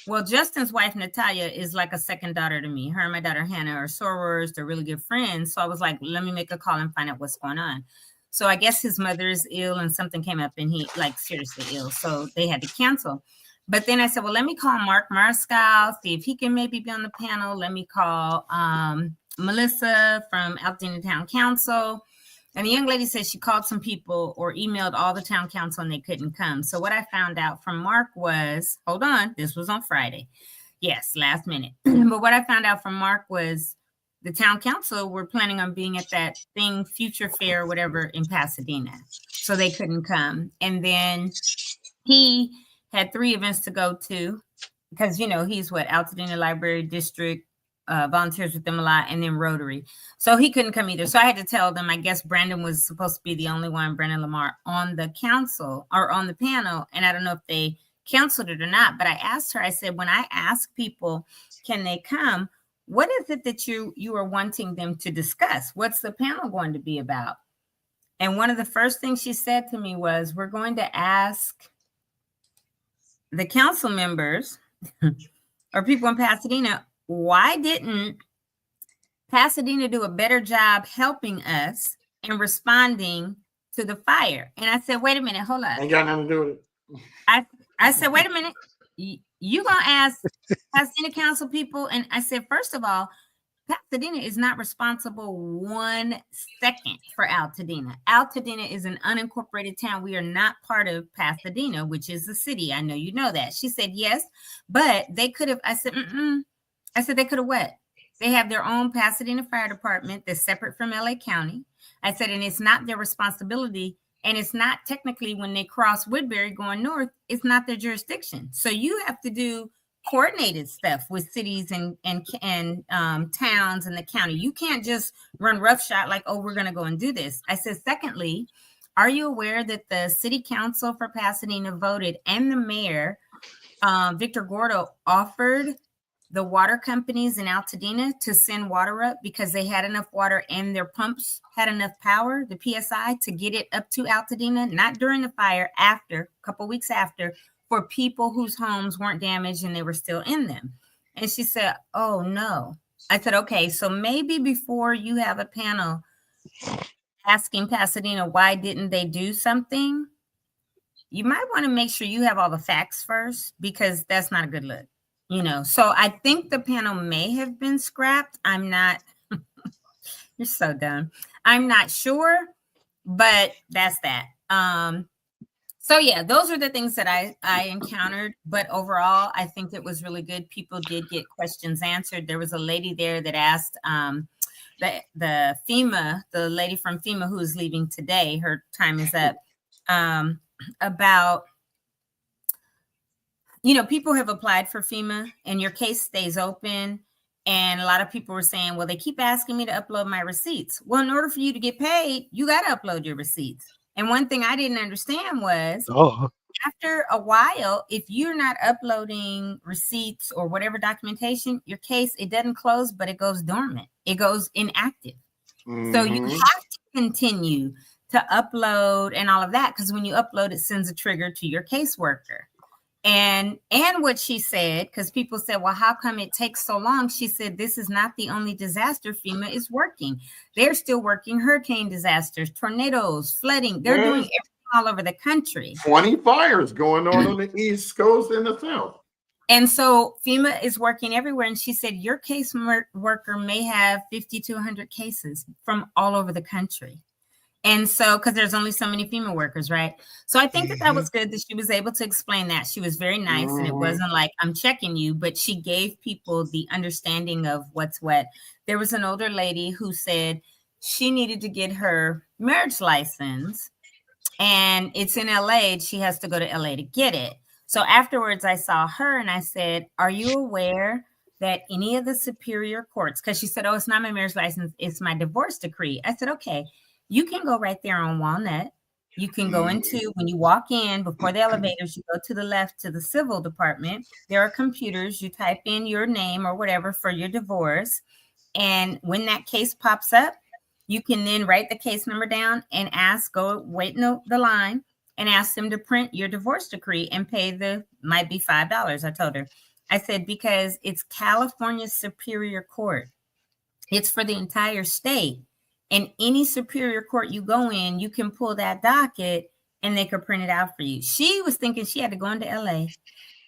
Well, Justin's wife, Natalia, is like a second daughter to me. Her and my daughter, Hannah, are sorors. They're really good friends. So I was like, let me make a call and find out what's going on. So I guess his mother is ill and something came up and he like seriously ill. So they had to cancel. But then I said, well, let me call Mark Marscal, see if he can maybe be on the panel. Let me call Melissa from Altadena Town Council. And the young lady said she called some people or emailed all the town council and they couldn't come. So what I found out from Mark was, hold on, this was on Friday. Yes, last minute. But what I found out from Mark was the town council were planning on being at that thing, Future Fair or whatever in Pasadena. So they couldn't come. And then he had 3 events to go to because, you know, he's Altadena Library District, volunteers with them a lot, and then Rotary. So he couldn't come either. So I had to tell them, I guess Brandon was supposed to be the only one, Brandon Lamar, on the council or on the panel. And I don't know if they canceled it or not, but I asked her, I said, when I ask people, can they come? What is it that you are wanting them to discuss? What's the panel going to be about? And one of the first things she said to me was, we're going to ask the council members or people in Pasadena, why didn't Pasadena do a better job helping us and responding to the fire? And I said, wait a minute, hold on. Ain't got nothing to do with it. I said, wait a minute. You gonna ask Pasadena council people? And I said, first of all, Pasadena is not responsible 1 second for Altadena. Altadena is an unincorporated town. We are not part of Pasadena, which is the city. I know you know that. She said, yes, but they could have. I said, I said, they could have what? They have their own Pasadena Fire Department that's separate from LA County. I said, and it's not their responsibility. And it's not technically when they cross Woodbury going north, it's not their jurisdiction. So you have to do coordinated stuff with cities and towns in the county. You can't just run roughshod like, oh, we're going to go and do this. I said, secondly, are you aware that the city council for Pasadena voted and the mayor, Victor Gordo, offered the water companies in Altadena to send water up because they had enough water and their pumps had enough power, the PSI, to get it up to Altadena, not during the fire, after, a couple weeks after, for people whose homes weren't damaged and they were still in them. And she said, oh, no. I said, okay, so maybe before you have a panel asking Pasadena, why didn't they do something? You might want to make sure you have all the facts first, because that's not a good look. You know, so I think the panel may have been scrapped. I'm not, you're so dumb. I'm not sure. but that's that. So yeah, those are the things that I encountered. But overall, I think it was really good. People did get questions answered. There was a lady there that asked the FEMA, the lady from FEMA who is leaving today, her time is up, about, people have applied for FEMA and your case stays open. And a lot of people were saying, well, they keep asking me to upload my receipts. Well, in order for you to get paid, you got to upload your receipts. And one thing I didn't understand was after a while, if you're not uploading receipts or whatever documentation, your case, it doesn't close, but it goes dormant. It goes inactive. So you have to continue to upload and all of that, because when you upload, it sends a trigger to your caseworker. And what she said, because people said, well, how come it takes so long? She said, this is not the only disaster FEMA is working. They're still working hurricane disasters, tornadoes, flooding. They're doing everything all over the country. 20 fires going on the East Coast and the South. And so FEMA is working everywhere. And she said, your case worker may have 50 to 100 cases from all over the country. And so, because there's only so many FEMA workers, right? So I think that was good that she was able to explain that. She was very nice. And it wasn't like, I'm checking you, but she gave people the understanding of what's what. There was an older lady who said she needed to get her marriage license. And it's in LA. She has to go to LA to get it. So afterwards, I saw her and I said, are you aware that any of the superior courts, because she said, oh, it's not my marriage license, it's my divorce decree. I said, okay. You can go right there on Walnut. You can go into, when you walk in before the elevators, you go to the left to the civil department. There are computers. You type in your name or whatever for your divorce. And when that case pops up, you can then write the case number down and go wait in the line and ask them to print your divorce decree and pay might be $5. I told her, I said, because it's California Superior Court. It's for the entire state. And any superior court you go in, you can pull that docket and they could print it out for you. She was thinking she had to go into LA.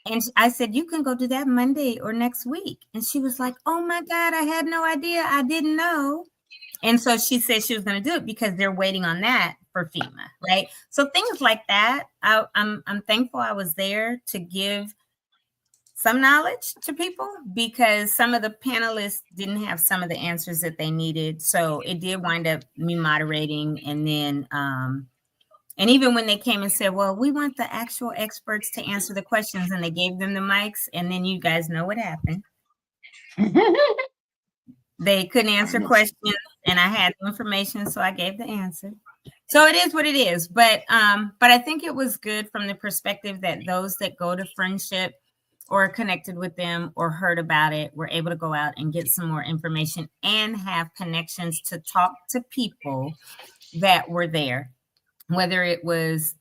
And I said, you can go do that Monday or next week. And she was like, oh my God, I had no idea. I didn't know. And so she said she was going to do it because they're waiting on that for FEMA, right? So things like that. I'm thankful I was there to give some knowledge to people, because some of the panelists didn't have some of the answers that they needed. So it did wind up me moderating. And then, and even when they came and said, well, we want the actual experts to answer the questions, and they gave them the mics, and then you guys know what happened. They couldn't answer questions, and I had the information, so I gave the answer. So it is what it is. But I think it was good from the perspective that those that go to Friendship or connected with them or heard about it were able to go out and get some more information and have connections to talk to people that were there, whether it was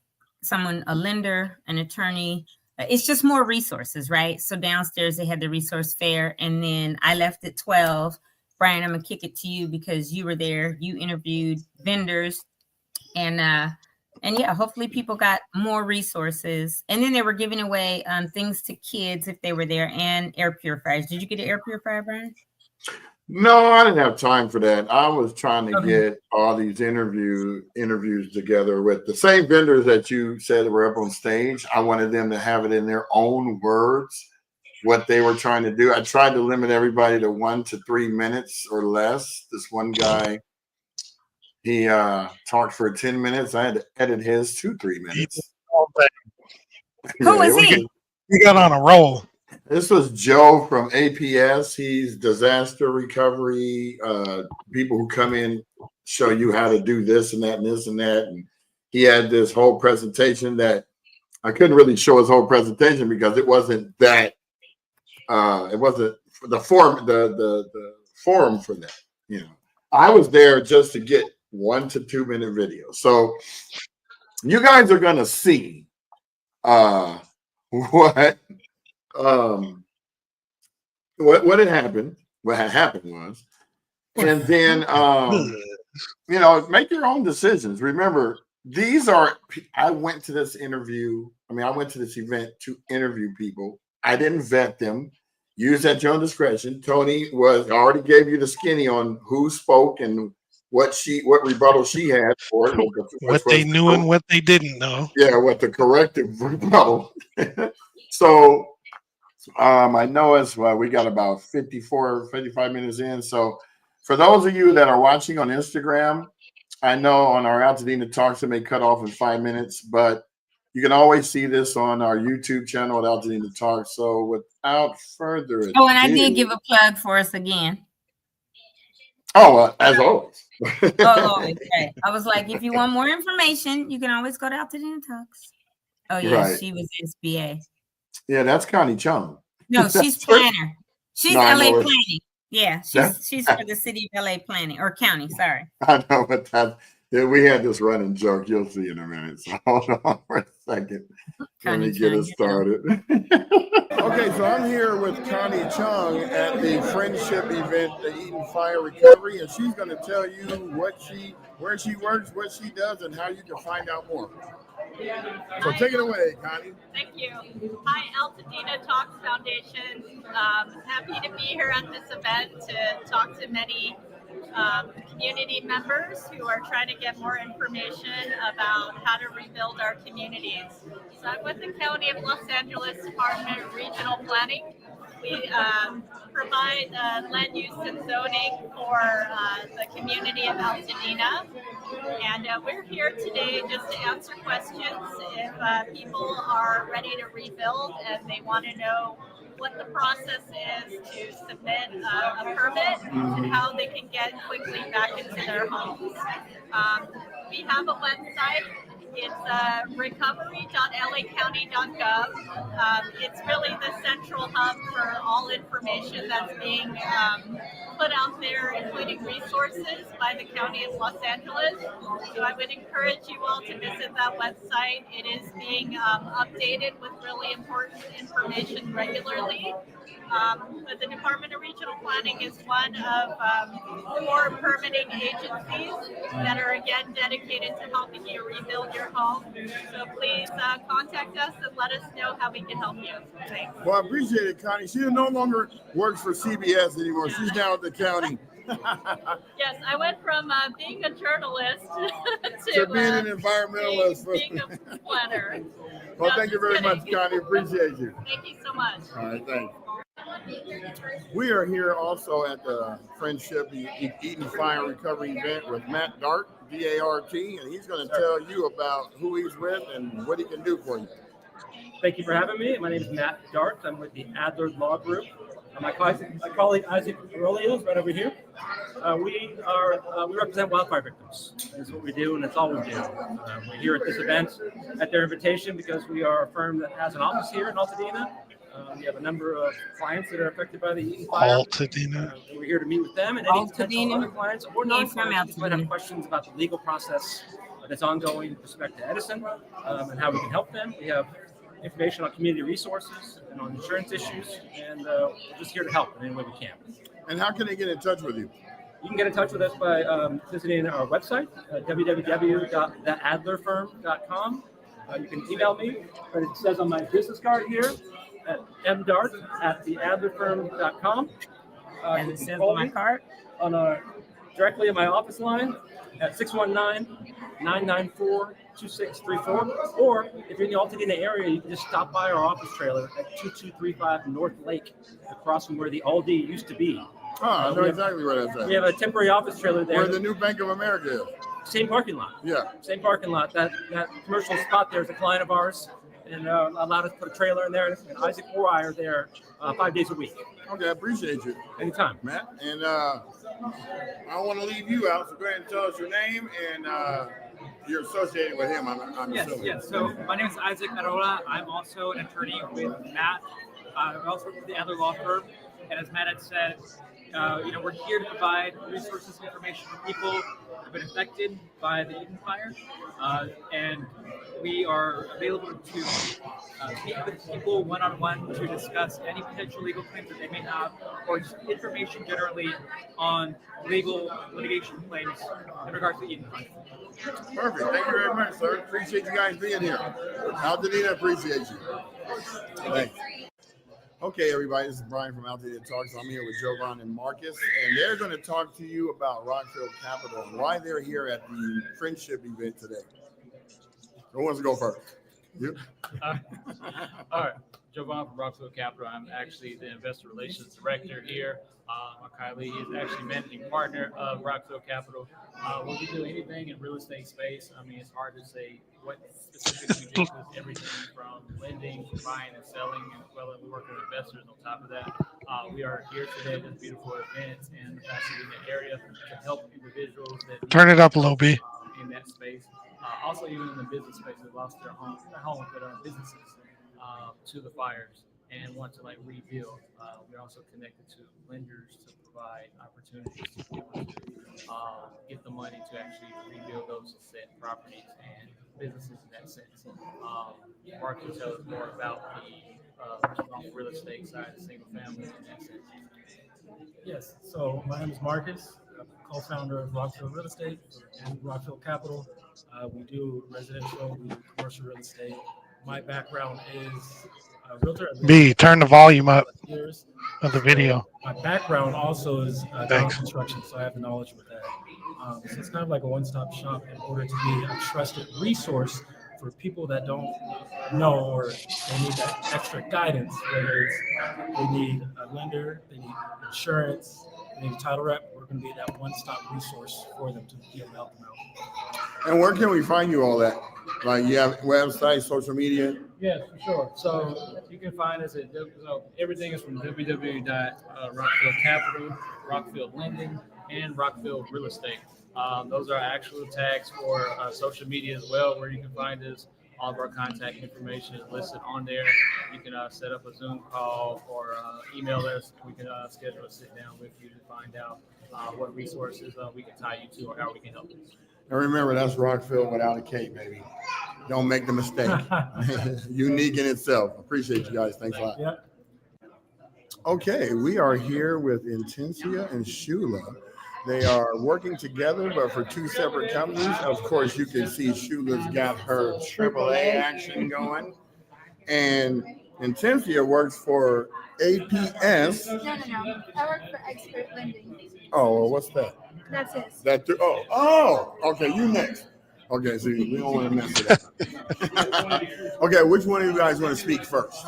someone, a lender, an attorney. It's just more resources, right? So downstairs they had the resource fair, and then I left at 12. Brian, I'm gonna kick it to you because you were there. You interviewed vendors, and yeah, hopefully people got more resources. And then they were giving away things to kids if they were there, and air purifiers. Did you get an air purifier, Brian? No, I didn't have time for that. I was trying to get all these interviews together with the same vendors that you said were up on stage. I wanted them to have it in their own words, what they were trying to do. I tried to limit everybody to 1 to 3 minutes or less. This one guy, he talked for 10 minutes. I had to edit his 2-3 minutes. Who was he? He got on a roll. This was Joe from APS. He's disaster recovery. People who come in show you how to do this and that and this and that. And he had this whole presentation that I couldn't really show his whole presentation because it wasn't that. It wasn't the forum for that. You know, I was there just to get 1 to 2 minute video. So you guys are gonna see what had happened. What had happened was, and then you know, make your own decisions. Remember, these are. I went to this interview. I went to this event to interview people. I didn't vet them. Use at your own discretion. Tony already gave you the skinny on who spoke and what rebuttal she had for it, What they knew and what they didn't know. Yeah, what the corrective rebuttal. So I know it's we got about 55 minutes in. So for those of you that are watching on Instagram, I know on our Altadena Talks it may cut off in 5 minutes, but you can always see this on our YouTube channel at Altadena Talks. So without further ado. Oh, and I did give a plug for us again. Oh, as always. Always. Right. I was like, if you want more information, you can always go to Altadena Talks. Oh, yeah, right. She was SBA. Yeah, that's Connie Chung. No, she's planner. She's LA planning. Yeah, she's for the city of LA planning or county. Sorry. I know, but we had this running joke. You'll see in a minute. So hold on for a second. Let me get it started. Okay, so I'm here with Connie Chung at the friendship event, the E84 Recovery, and she's going to tell you where she works, what she does, and how you can find out more. So take it away, Connie. Thank you. Hi, Altadena Talks Foundation. Happy to be here at this event to talk to many community members who are trying to get more information about how to rebuild our communities. So I'm with the County of Los Angeles Department of Regional Planning. We provide land use and zoning for the community of Altadena. And we're here today just to answer questions if people are ready to rebuild and they want to know what the process is to submit a permit and how they can get quickly back into their homes. We have a website. It's recovery.lacounty.gov. It's really the central hub for all information that's being put out there, including resources by the County of Los Angeles. So I would encourage you all to visit that website. It is being updated with really important information regularly. But the Department of Regional Planning is one of 4 permitting agencies that are again dedicated to helping you rebuild your home. So please contact us and let us know how we can help you. Thanks. Well, I appreciate it, Connie. She no longer works for CBS anymore. She's now at the county. Yes, I went from being a journalist to being an environmentalist. Being a planner. Well, thank you very much, Connie. Appreciate you. Thank you so much. All right, thanks. We are here also at the Friendship E84 Recovery event with Matt Dart, D-A-R-T, and he's going to tell you about who he's with and what he can do for you. Thank you for having me. My name is Matt Dart. I'm with the Adler Law Group. My colleague Isaac Aurelio is right over here. We represent wildfire victims. That's what we do, and that's all we do. We're here at this event at their invitation because we are a firm that has an office here in Altadena. We have a number of clients that are affected by the Eaton fire. Altadena. We're here to meet with them and any potential other clients or non-clients who might have questions about the legal process that's ongoing with respect to Edison and how we can help them. We have information on community resources and on insurance issues, and we're just here to help in any way we can. And how can they get in touch with you? You can get in touch with us by visiting our website, www.theadlerfirm.com. You can email me, but it says on my business card here, at mdart@theadlerfirm.com. And it says on my card? Directly in my office line at 619-994-2634. Or if you're in the Altadena area, you can just stop by our office trailer at 2235 North Lake, across from where the Aldi used to be. Oh, I know exactly where that's at. We have a temporary office trailer there. Where the new Bank of America is. Same parking lot. Yeah. Same parking lot. That commercial spot there is a client of ours, and allowed us to put a trailer in there. And Isaac or I are there 5 days a week. Okay, I appreciate you. Anytime. Matt. And I don't want to leave you out, so go ahead and tell us your name and you're associated with him, I'm assuming. Yes. So my name is Isaac Arola. I'm also an attorney with Matt. I'm also with the Adler Law Firm. And as Matt had said, we're here to provide resources and information for people who have been affected by the Eaton fire. And we are available to meet with people one-on-one to discuss any potential legal claims that they may have, or just information generally on legal litigation claims in regards to the Eaton fire. Perfect. Thank you very much, sir. Appreciate you guys being here. Altadena appreciates you. Thanks. Okay, everybody, this is Brian from E84 Talks. I'm here with Jovan and Marcus, and they're going to talk to you about Rockfield Capital and why they're here at the friendship event today. Who wants to go first? You? All right. Jovan from Rockfield Capital. I'm actually the investor relations director here. My colleague is actually managing partner of Rockfield Capital. When we do anything in real estate space, I mean, it's hard to say what specifically we do because everything from lending, buying and selling, as well as we work with investors on top of that. We are here today at this beautiful event in the Pasadena area to help individuals that need Turn it up a little bit. in that space. Also, even in the business space, that lost their homes, but businesses to the fires and want to like rebuild. We're also connected to lenders to provide opportunities to be able to get the money to actually rebuild those said properties and businesses in that sense. Mark can tell us more about the real estate side, the single family in that sense. Yes. So my name is Marcus, co-founder of Rockfield Real Estate and Rockfield Capital. We do residential, we do commercial real estate. My background is a realtor. I've been B, turn the volume up years. of the video. My background also is ground Thanks. construction, so I have the knowledge with that. So it's kind of like a one-stop shop in order to be a trusted resource for people that don't know or they need that extra guidance, whether it's they need a lender, they need insurance, they need a title rep. We're going to be that one-stop resource for them to be able to help them out. And where can we find you all at? Like you have website, social media? Yes, for sure. So you can find us at so everything is from www.rockfield Capital, Rockfield Lending, and Rockfield Real Estate. Those are actual tags for social media as well, where you can find us. All of our contact information is listed on there. You can set up a Zoom call or email us. We can schedule a sit down with you to find out what resources we can tie you to or how we can help you. And remember, that's Rockfield without a K, baby. Don't make the mistake. Unique in itself. Appreciate you guys. Thanks a lot. Yeah. Okay, we are here with Intencia and Shula. They are working together, but for two separate companies. Of course, you can see Shula's got her AAA action going. And Intencia works for APS. No. I work for Expert Lending. Oh, well, what's that? That's his. Okay, you next. Okay, so we don't want to mess it up. Okay, which one of you guys want to speak first?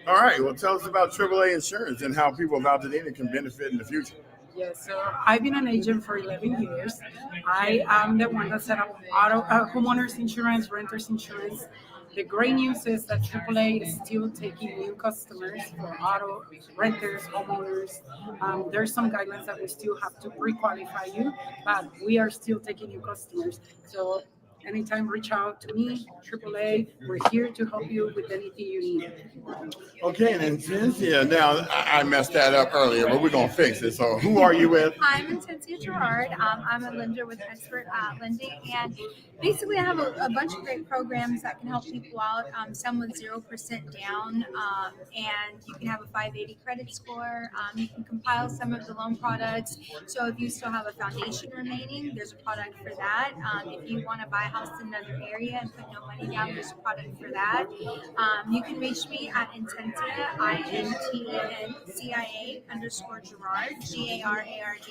All right, well, tell us about AAA insurance and how people of Altadena can benefit in the future. Yes, so I've been an agent for 11 years. I am the one that set up homeowners insurance, renters insurance. The great news is that AAA is still taking new customers for auto, renters, homeowners. There's some guidelines that we still have to pre-qualify you, but we are still taking new customers. So anytime, reach out to me, AAA. We're here to help you with anything you need. Okay, and Intencia, now I messed that up earlier, but we're going to fix it. So who are you with? I'm Intencia Gerard. I'm a lender with Expert Lending, and basically I have a bunch of great programs that can help people out. Some with 0% down, and you can have a 580 credit score. You can compile some of the loan products. So if you still have a foundation remaining, there's a product for that. If you want to buy a house in another area and put no money down, there's a product for that. You can reach me at Intencia, INTNCIA_Gerard, GARARD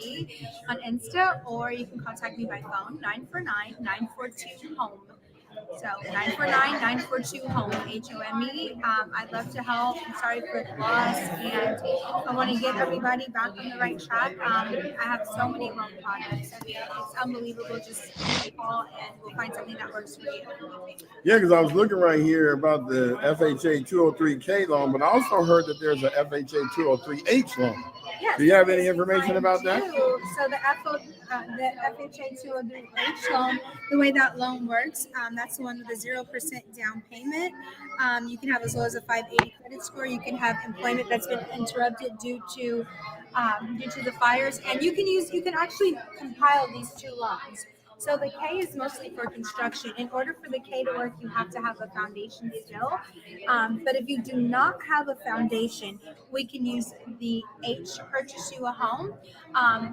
on Insta, or you can contact me by phone, 949-942-HOME. So 949-942-HOME, HOME. I'd love to help. I'm sorry for the loss, and I want to get everybody back on the right track. I have so many loan products. I mean, it's unbelievable. Just call and we'll find something that works for you. Yeah, because I was looking right here about the FHA 203K loan, but I also heard that there's a FHA 203H loan. Yes, Do you have any information about that? So the FHA 203H loan, the way that loan works, that's the one with a 0% down payment. You can have as low as a 580 credit score. You can have employment that's been interrupted due to the fires, and you can actually compile these two loans. So the K is mostly for construction. In order for the K to work, you have to have a foundation still. But if you do not have a foundation, we can use the H to purchase you a home.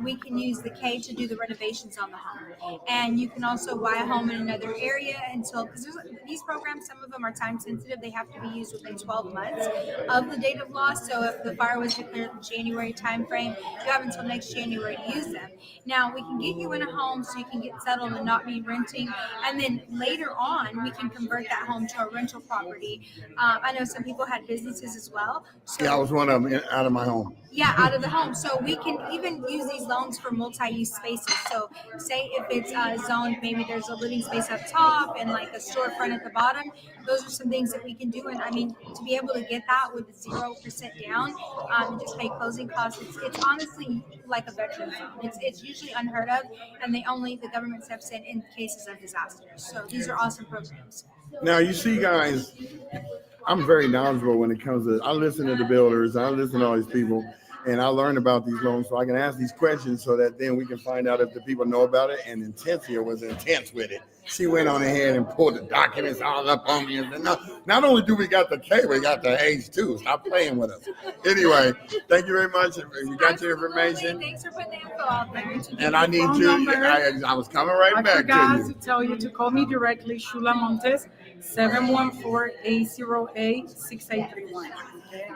We can use the K to do the renovations on the home. And you can also buy a home in another area until, because these programs, some of them are time sensitive. They have to be used within 12 months of the date of loss. So if the fire was declared in January timeframe, you have until next January to use them. Now we can get you in a home so you can get settled and not be renting. And then later on, we can convert that home to a rental property. I know some people had businesses as well. So, Yeah, I was one of them out of my home. Yeah, out of the home. So we can even use these loans for multi-use spaces. So say if it's zoned, maybe there's a living space up top and like a storefront at the bottom. Those are some things that we can do. And I mean, to be able to get that with 0% down and just pay closing costs, it's honestly like a veteran zone. It's usually unheard of, and the government steps in cases of disasters. So these are awesome programs. Now, you see, guys, I'm very knowledgeable when it comes to, I listen to the builders, I listen to all these people, and I learn about these loans so I can ask these questions so that then we can find out if the people know about it. And Intensia was intense with it. She went on ahead and pulled the documents all up on me. And not only do we got the K, we got the H too. Stop playing with us. Anyway, thank you very much. We got your information. Thanks for putting the info out there. And I need you, I was coming right back to I you. forgot to tell you to call me directly, Shula Montes, 714-808-6831.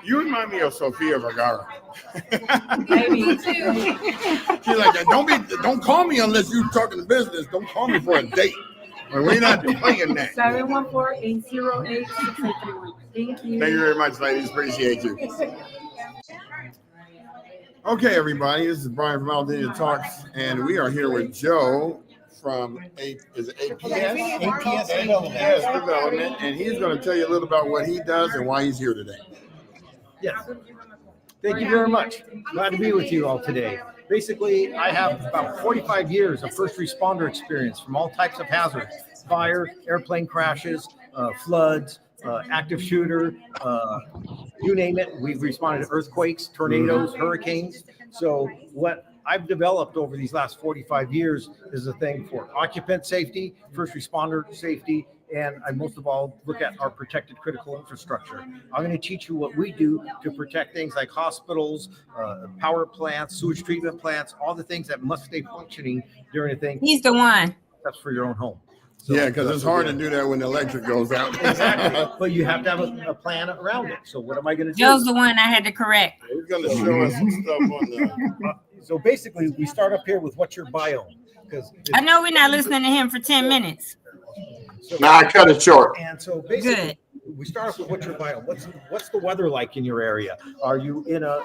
You remind me of Sofia Vergara. Maybe. She's like, don't call me unless you're talking business. Don't call me for a date. We're not playing that. 714-808-6831. Thank you. Thank you very much, ladies. Appreciate you. Okay, everybody. This is Brian from Aldenia Talks, and we are here with Joe from APS Development, and he's going to tell you a little about what he does and why he's here today. Yes. Thank you very much. Glad to be with you all today. Basically, I have about 45 years of first responder experience from all types of hazards: fire, airplane crashes, floods, active shooter, you name it. We've responded to earthquakes, tornadoes, hurricanes. So what I've developed over these last 45 years is a thing for occupant safety, first responder safety, and I most of all look at our protected critical infrastructure. I'm going to teach you what we do to protect things like hospitals, power plants, sewage treatment plants, all the things that must stay functioning during a thing. He's the one. That's for your own home. So Yeah, because it's hard to do that when the electric goes out. Exactly. But you have to have a plan around it. So what am I going to do? Joe's the one I had to correct. He's going to show us some stuff on the. So basically, we start up here with what's your biome. Because I know we're not listening to him for 10 minutes. No, I cut it short. And so basically, Good. we start off with what's your biome. What's the weather like in your area? Are you in a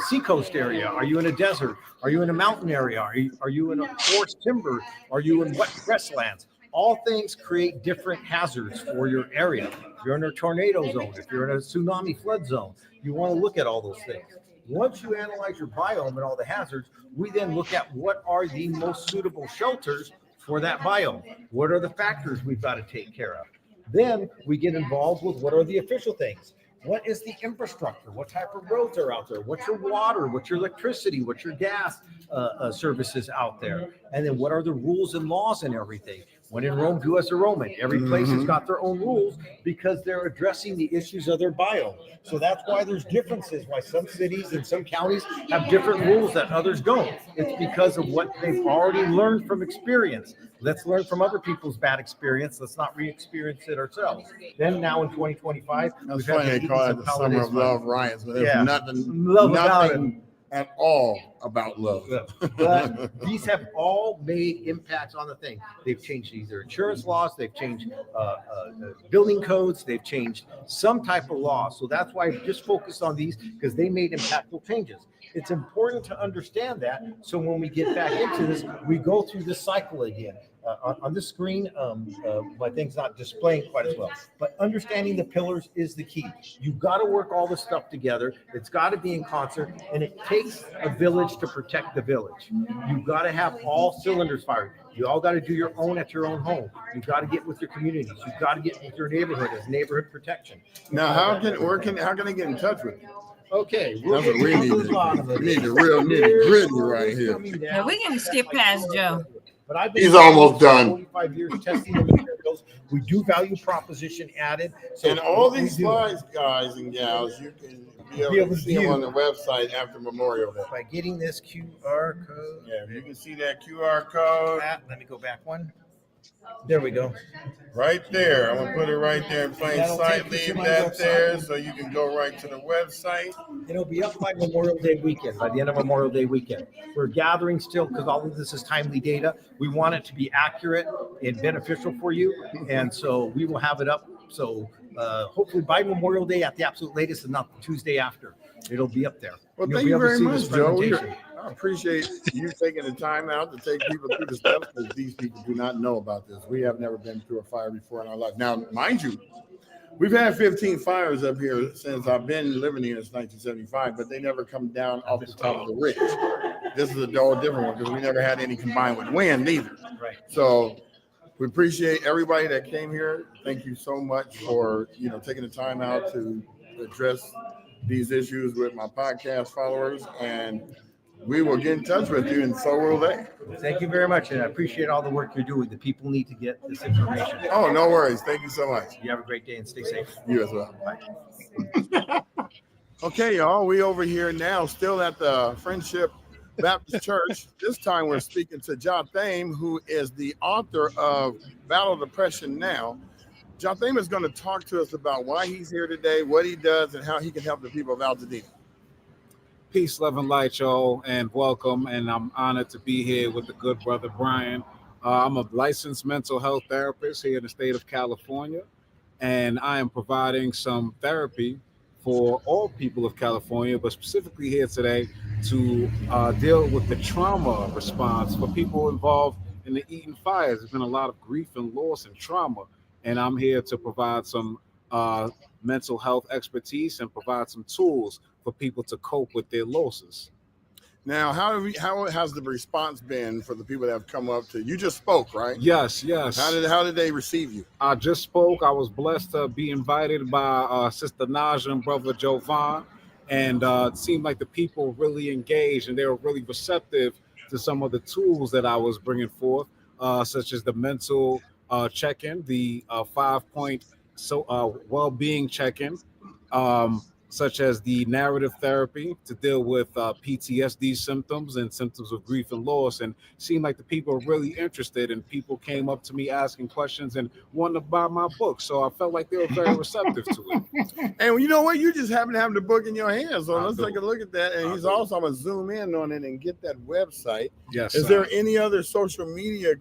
seacoast area? Are you in a desert? Are you in a mountain area? Are you in a forest timber? Are you in wet grasslands? All things create different hazards for your area. If you're in a tornado zone, if you're in a tsunami flood zone, you want to look at all those things. Once you analyze your biome and all the hazards, we then look at what are the most suitable shelters for that biome. What are the factors we've got to take care of? Then we get involved with what are the official things. What is the infrastructure? What type of roads are out there? What's your water? What's your electricity? What's your gas services out there? And then what are the rules and laws and everything? When in Rome, do as a Roman. Every place has got their own rules because they're addressing the issues of their biome. So that's why there's differences, why some cities and some counties have different rules that others don't. It's because of what they've already learned from experience. Let's learn from other people's bad experience. Let's not re-experience it ourselves. Then now in 2025, That's funny they call it the Summer of Love riots, but there's Yeah. nothing at all about love. But these have all made impacts on the thing. They've changed either insurance laws, they've changed building codes, they've changed some type of law. So that's why I just focused on these because they made impactful changes. It's important to understand that. So when we get back into this, we go through this cycle again. On the screen, my thing's not displaying quite as well, but understanding the pillars is the key. You've got to work all this stuff together. It's got to be in concert, and it takes a village to protect the village. You've got to have all cylinders firing. You all got to do your own at your own home. You've got to get with your communities. You've got to get with your neighborhood as neighborhood protection. Now, how can I get in touch with you? Okay, That's what we need. We need the real nitty gritty right here. Yeah, we can skip past Joe. But I've been He's almost done. 45 years testing the materials. We do value proposition added. So And all what we these do slides, guys and gals, you can be able to see them on the website after Memorial Day. by getting this QR code. Yeah, you can see that QR code Let me go back one. There we go. right there. I'm gonna put it right there in plain That'll sight. take you to Leave my that website. there so you can go right to the website. It'll be up by Memorial Day weekend, by the end of Memorial Day weekend. We're gathering still because all of this is timely data. We want it to be accurate and beneficial for you. And so we will have it up. So hopefully by Memorial Day at the absolute latest and not the Tuesday after. It'll be up there. Well, You'll thank be you able to very see much, this Joe. presentation. I appreciate you taking the time out to take people through the steps because these people do not know about this. We have never been through a fire before in our life. Now, mind you, we've had 15 fires up here since I've been living here since 1975, but they never come down off the top of the ridge. This is a whole different one because we never had any combined with wind either. Right. So we appreciate everybody that came here. Thank you so much for taking the time out to address these issues with my podcast followers, and we will get in touch with you, and so will they. Thank you very much, and I appreciate all the work you're doing. The people need to get this information. Oh, no worries. Thank you so much. You have a great day and stay safe. You as well. Bye. Okay, y'all, we over here now, still at the Friendship Baptist Church. This time we're speaking to Jotham, who is the author of Battle Depression Now. Jotham is going to talk to us about why he's here today, what he does, and how he can help the people of Altadena. Peace, love, and light, y'all, and welcome. And I'm honored to be here with the good brother Brian. I'm a licensed mental health therapist here in the state of California, and I am providing some therapy for all people of California, but specifically here today to deal with the trauma response for people involved in the E84. There's been a lot of grief and loss and trauma, and I'm here to provide some mental health expertise and provide some tools for people to cope with their losses. Now, how has the response been for the people that have come up to you? Just spoke, right? Yes. How did they receive you? I just spoke. I was blessed to be invited by Sister Naja and Brother Jovan, and it seemed like the people really engaged and they were really receptive to some of the tools that I was bringing forth, such as the mental check-in, the 5-point well-being check-in, such as the narrative therapy to deal with PTSD symptoms and symptoms of grief and loss. And it seemed like the people were really interested, and people came up to me asking questions and wanted to buy my book. So I felt like they were very receptive to it. And you know what? You just happen to have the book in your hands. So let's take a look at that. And I'm going to zoom in on it and get that website. Yes. Is there any other social media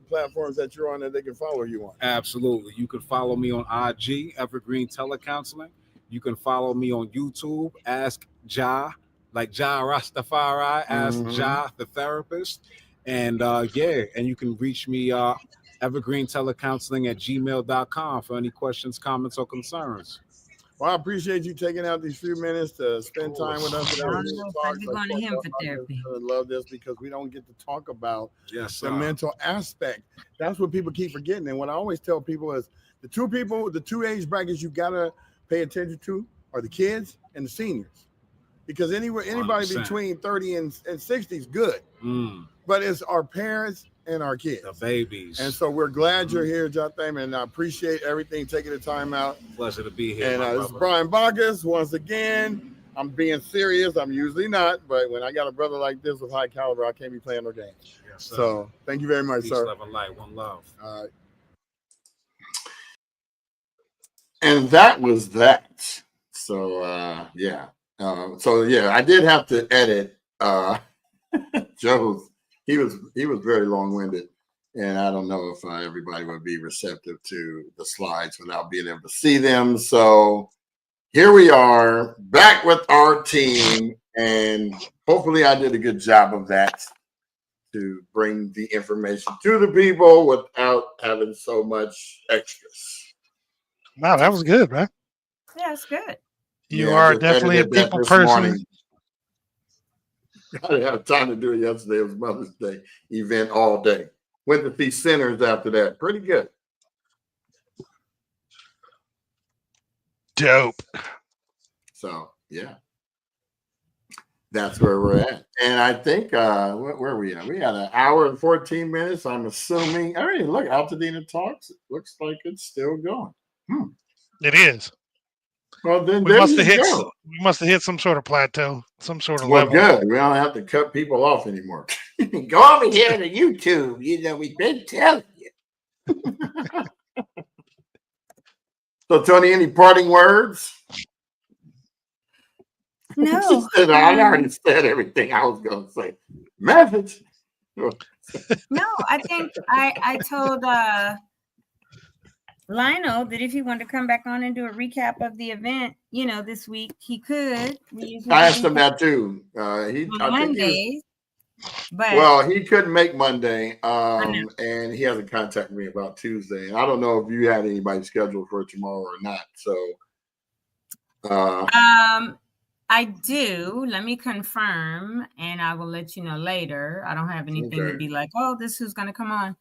platforms that you're on that they can follow you on? Absolutely. You can follow me on IG, Evergreen Telecounseling. You can follow me on YouTube, Ask Ja, like Ja Rastafari, Ask Ja the Therapist. And and you can reach me Evergreen Telecounseling at gmail.com for any questions, comments, or concerns. Well, I appreciate you taking out these few minutes to spend time with us. I don't know if I'd be going to him for therapy. I love this because we don't get to talk about the mental aspect. That's what people keep forgetting. And what I always tell people is the two age brackets you got to pay attention to are the kids and the seniors, because anybody 100%. between 30 and 60 is good, but it's our parents and our kids, the babies. And so we're glad you're here, Jotham, and I appreciate everything, taking the time out. Pleasure to be here. And this is Brian Bacchus once again. I'm being serious. I'm usually not, but when I got a brother like this with high caliber, I can't be playing no games. Yes, sir. So thank you very much, Peace, sir. love, and light. One love. All right. And that was that. So I did have to edit Joe's. He was very long-winded, and I don't know if everybody would be receptive to the slides without being able to see them. So here we are back with our team, and hopefully I did a good job of that to bring the information to the people without having so much extras. Wow, that was good, man. Yeah, it's good. You are definitely a people person. I didn't have time to do it yesterday. It was Mother's Day event all day. Went to see Sinners after that. Pretty good. Dope. So, yeah. That's where we're at. And I think where are we at? We got an hour and 14 minutes. I'm assuming. All right, look, Altadena Talks. It looks like it's still going. It is. Well, then We there must you have hit. go. We must have hit some sort of plateau, some sort of Well, level. good. We don't have to cut people off anymore. Go over here to YouTube. You know, we've been telling you. So, Tony, any parting words? No. She said, I already said everything I was going to say. Message. No, I think I told Lionel that if he wanted to come back on and do a recap of the event, this week, he could. I asked him that too. On Mondays. But he couldn't make Monday, and he hasn't contacted me about Tuesday. And I don't know if you had anybody scheduled for tomorrow or not. So, I do. Let me confirm, and I will let you know later. I don't have anything to be like, oh, this is going to come on,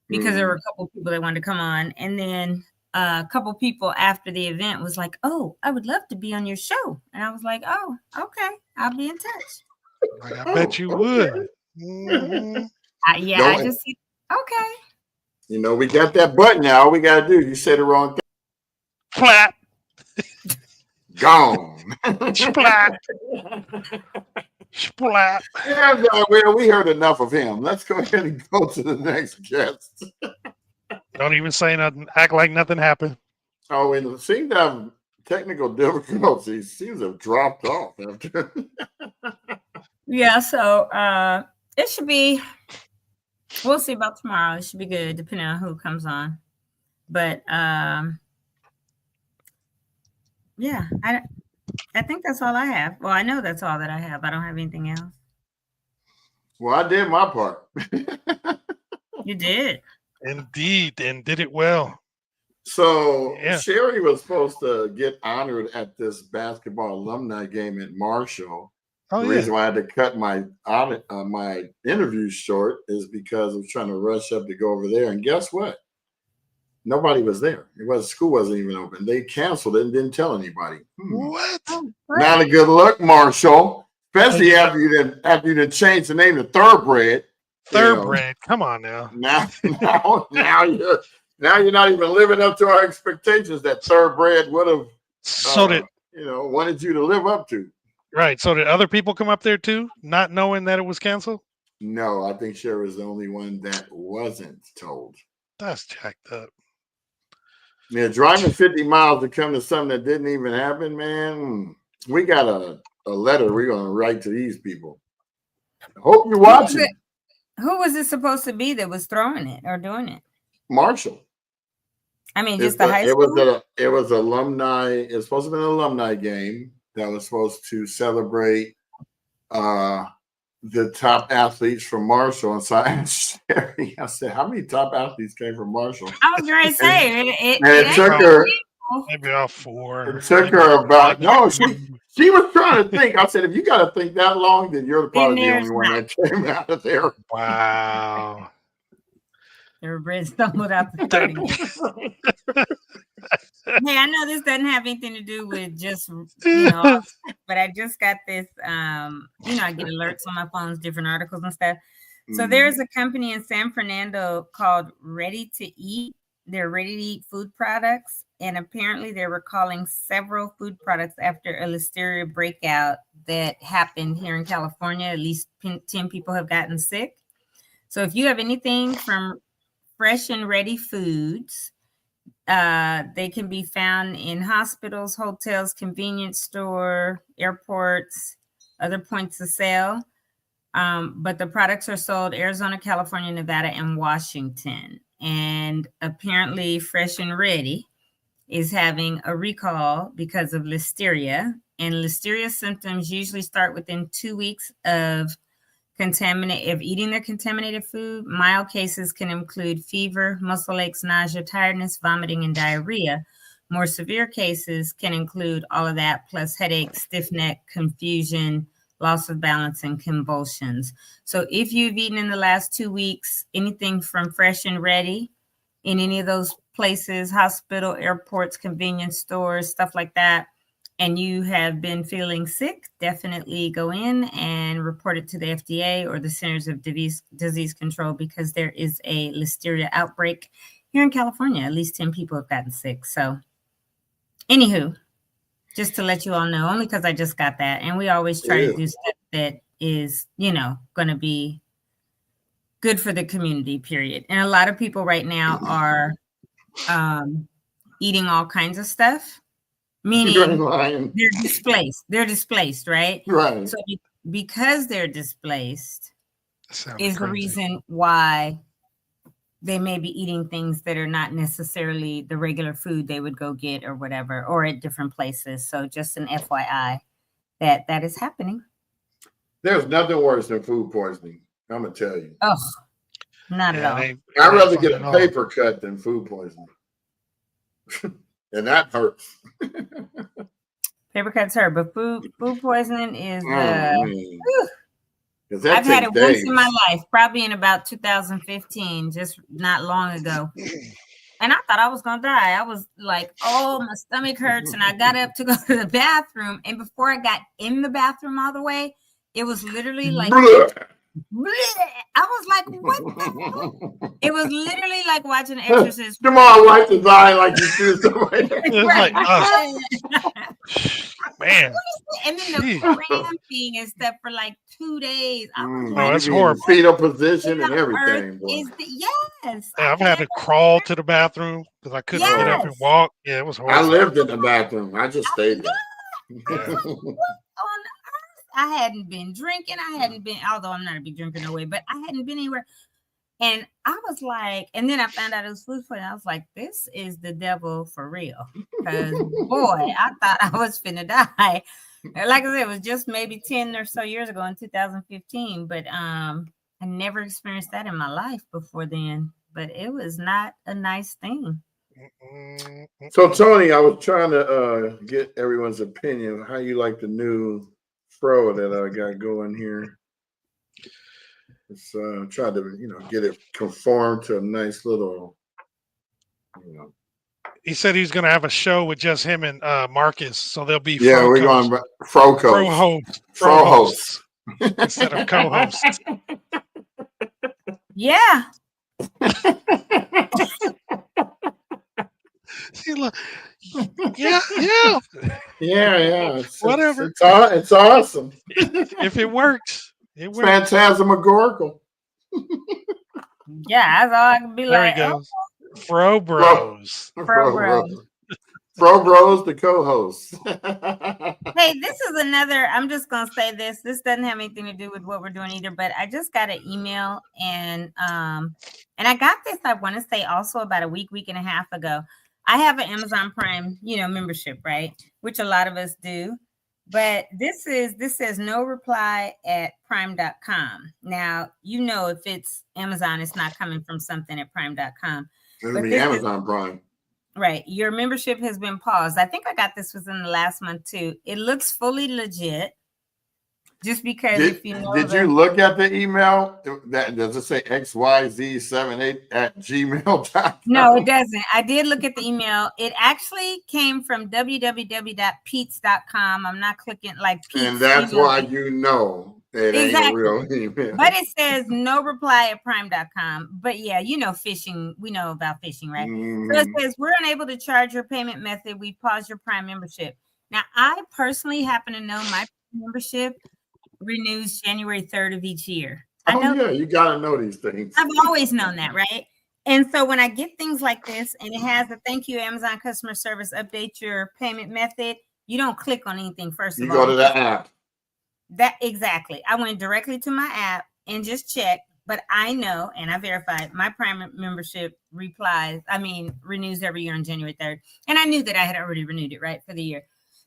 because there were a couple people that wanted to come on, and then a couple people after the event was like, oh, I would love to be on your show, and I was like, oh, okay, I'll be in touch. I bet you would. Mm-hmm. I just okay. We got that button now. All we got to do is you say the wrong thing. Clap. Gone. Splat. Splat. Yeah, we heard enough of him. Let's go ahead and go to the next guest. Don't even say nothing. Act like nothing happened. Oh, and it seemed to have technical difficulties. Seems to have dropped off after. Yeah, so it should be. We'll see about tomorrow. It should be good, depending on who comes on. But yeah, I think that's all I have. Well, I know that's all that I have. I don't have anything else. Well, I did my part. You did. Indeed, and did it well. So Sherry was supposed to get honored at this basketball alumni game at Marshall. The reason why I had to cut my interview short is because I was trying to rush up to go over there. And guess what? Nobody was there. School wasn't even open. They canceled it and didn't tell anybody. What? Not a good look, Marshall. Especially after you changed the name to Thoroughbred. Thoroughbred. Come on now. Now you're not even living up to our expectations that Thoroughbred would have wanted you to live up to. Right. So did other people come up there too, not knowing that it was canceled? No, I think Sherry was the only one that wasn't told. That's jacked up. Yeah, driving 50 miles to come to something that didn't even happen, man. We got a letter we're going to write to these people. Hope you're watching. Who was it supposed to be that was throwing it or doing it? Marshall. I mean, just the high school? It was alumni. It was supposed to be an alumni game that was supposed to celebrate the top athletes from Marshall. And so I asked Sherry, I said, how many top athletes came from Marshall? I was going to say, it took her maybe about 4. It took her about she was trying to think. I said, if you got to think that long, then you're probably the only one that came out of there. Wow. Thoroughbred stumbled out the starting. Hey, I know this doesn't have anything to do with just, but I just got this, I get alerts on my phones, different articles and stuff. So there's a company in San Fernando called Ready to Eat. They're ready to eat food products. And apparently they were calling several food products after a listeria breakout that happened here in California. At least 10 people have gotten sick. So if you have anything from Fresh and Ready Foods, they can be found in hospitals, hotels, convenience store, airports, other points of sale. But the products are sold Arizona, California, Nevada, and Washington. And apparently Fresh and Ready is having a recall because of listeria. And listeria symptoms usually start within 2 weeks of eating their contaminated food. Mild cases can include fever, muscle aches, nausea, tiredness, vomiting, and diarrhea. More severe cases can include all of that, plus headaches, stiff neck, confusion, loss of balance, and convulsions. So if you've eaten in the last 2 weeks, anything from Fresh and Ready in any of those places, hospital, airports, convenience stores, stuff like that, and you have been feeling sick, definitely go in and report it to the FDA or the Centers of Disease Control, because there is a listeria outbreak here in California. At least 10 people have gotten sick. So anywho, just to let you all know, only because I just got that. And we always try to do stuff that is, going to be good for the community, period. And a lot of people right now are eating all kinds of stuff, meaning they're displaced. They're displaced, right? Right. So because they're displaced is the crazy. reason why they may be eating things that are not necessarily the regular food they would go get or whatever, or at different places. So just an FYI that is happening. There's nothing worse than food poisoning. I'm gonna tell you. Oh, not at all. I'd rather get a paper cut than food poisoning. And that hurts. Paper cuts hurt, but food poisoning is I've had it once in my life, probably in about 2015, just not long ago. And I thought I was gonna die. I was like, oh, my stomach hurts. And I got up to go to the bathroom. And before I got in the bathroom all the way, it was literally like I was like, what the hell? It was literally like watching The Exorcist. Jamal wiped his eye like you threw something. Like, man. And then the cramping and stuff for like 2 days. I was like, that's horrible. Fetal position and everything. Yes. I've had to crawl to the bathroom because I couldn't get up and walk. Yeah, it was horrible. I lived in the bathroom. I just stayed there. I hadn't been drinking. I hadn't been, although I'm not a big drinker no way, but I hadn't been anywhere. And I was like, and then I found out it was food poisoning. I was like, this is the devil for real. Because boy, I thought I was finna die. Like I said, it was just maybe 10 or so years ago in 2015. But I never experienced that in my life before then. But it was not a nice thing. So Tony, I was trying to get everyone's opinion on how you like the new fro that I got going here. It's try to get it conformed to a nice little He said he's going to have a show with just him and Marcus, so there'll be we're going fro hosts instead of co-hosts. Yeah. See, look, yeah. Whatever. It's awesome. If it works, it works. Phantasmagorical. Yeah, that's all I can be like. There he goes. Fro Bros. Fro Bros, the co-host. Hey, this is another. I'm just gonna say this. This doesn't have anything to do with what we're doing either. But I just got an email, and I got this. I want to say also about a week and a half ago. I have an Amazon Prime, membership, right? Which a lot of us do. But this says no reply at prime.com. Now, if it's Amazon, it's not coming from something at prime.com. It'll be Amazon Prime. Right. Your membership has been paused. I think I got this within the last month too. It looks fully legit. Just because did you look at the email? Does it say XYZ78@gmail.com? No, it doesn't. I did look at the email. It actually came from www.peets.com. I'm not clicking like Pete's. And that's why it ain't a real email. But it says no reply at prime.com. But yeah, phishing. We know about phishing, right? So it says we're unable to charge your payment method. We pause your Prime membership. Now, I personally happen to know my membership renews January 3rd of each year. You gotta know these things. I've always known that, right? And so when I get things like this and it has a thank you Amazon customer service, update your payment method, you don't click on anything first of all. You go to the app. That exactly. I went directly to my app and just checked, but I know and I verified my Prime membership renews every year on January 3rd. And I knew that I had already renewed it, right, for the year.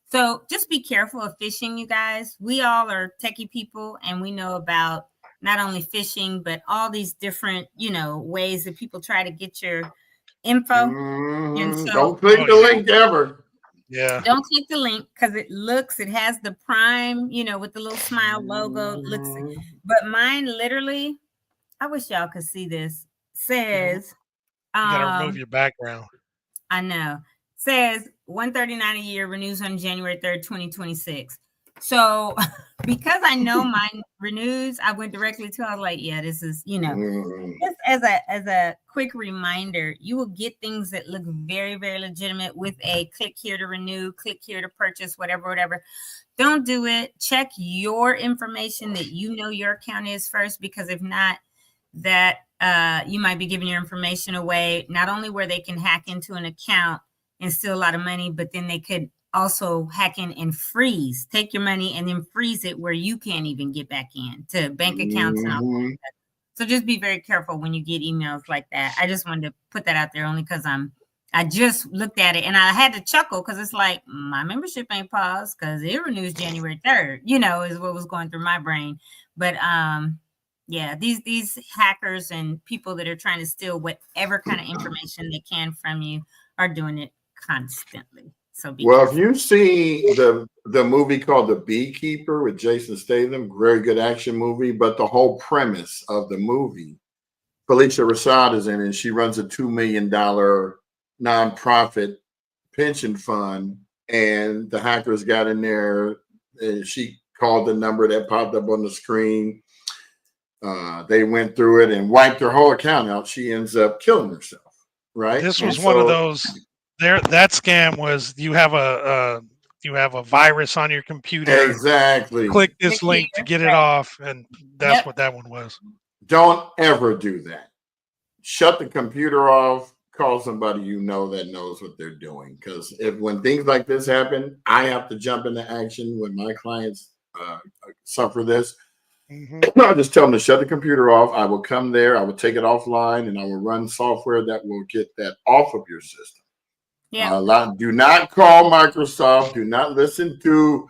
So just be careful of phishing, you guys. We all are techie people and we know about not only phishing, but all these different, ways that people try to get your info. And so, don't click the link ever. Yeah. Don't click the link because it has the Prime, with the little smile logo. But mine literally, I wish y'all could see this, says. You got to remove your background. I know. says $139 a year, renews on January 3rd, 2026. So because I know mine renews, I went directly to, I was like, yeah, this is, just as a quick reminder, you will get things that look very, very legitimate with a click here to renew, click here to purchase, whatever. Don't do it. Check your information that your account is first, because if not, that you might be giving your information away, not only where they can hack into an account and steal a lot of money, but then they could also hack in and take your money and then freeze it where you can't even get back in to bank accounts and all that. So just be very careful when you get emails like that. I just wanted to put that out there only because I just looked at it and I had to chuckle because it's like my membership ain't paused because it renews January 3rd, is what was going through my brain. But yeah, these hackers and people that are trying to steal whatever kind of information they can from you are doing it constantly. So be careful. If you see the movie called The Beekeeper with Jason Statham, very good action movie, but the whole premise of the movie, Felicia Rashad is in it. She runs a $2 million nonprofit pension fund, and the hackers got in there. And she called the number that popped up on the screen. They went through it and wiped her whole account out. She ends up killing herself. Right. This was one of those. That scam was you have a virus on your computer. Exactly. Click this link to get it off, and that's what that one was. Don't ever do that. Shut the computer off. Call somebody that knows what they're doing. Because when things like this happen, I have to jump into action when my clients suffer this. I'll just tell them to shut the computer off. I will come there. I will take it offline, and I will run software that will get that off of your system. Yeah. Do not call Microsoft. Do not listen to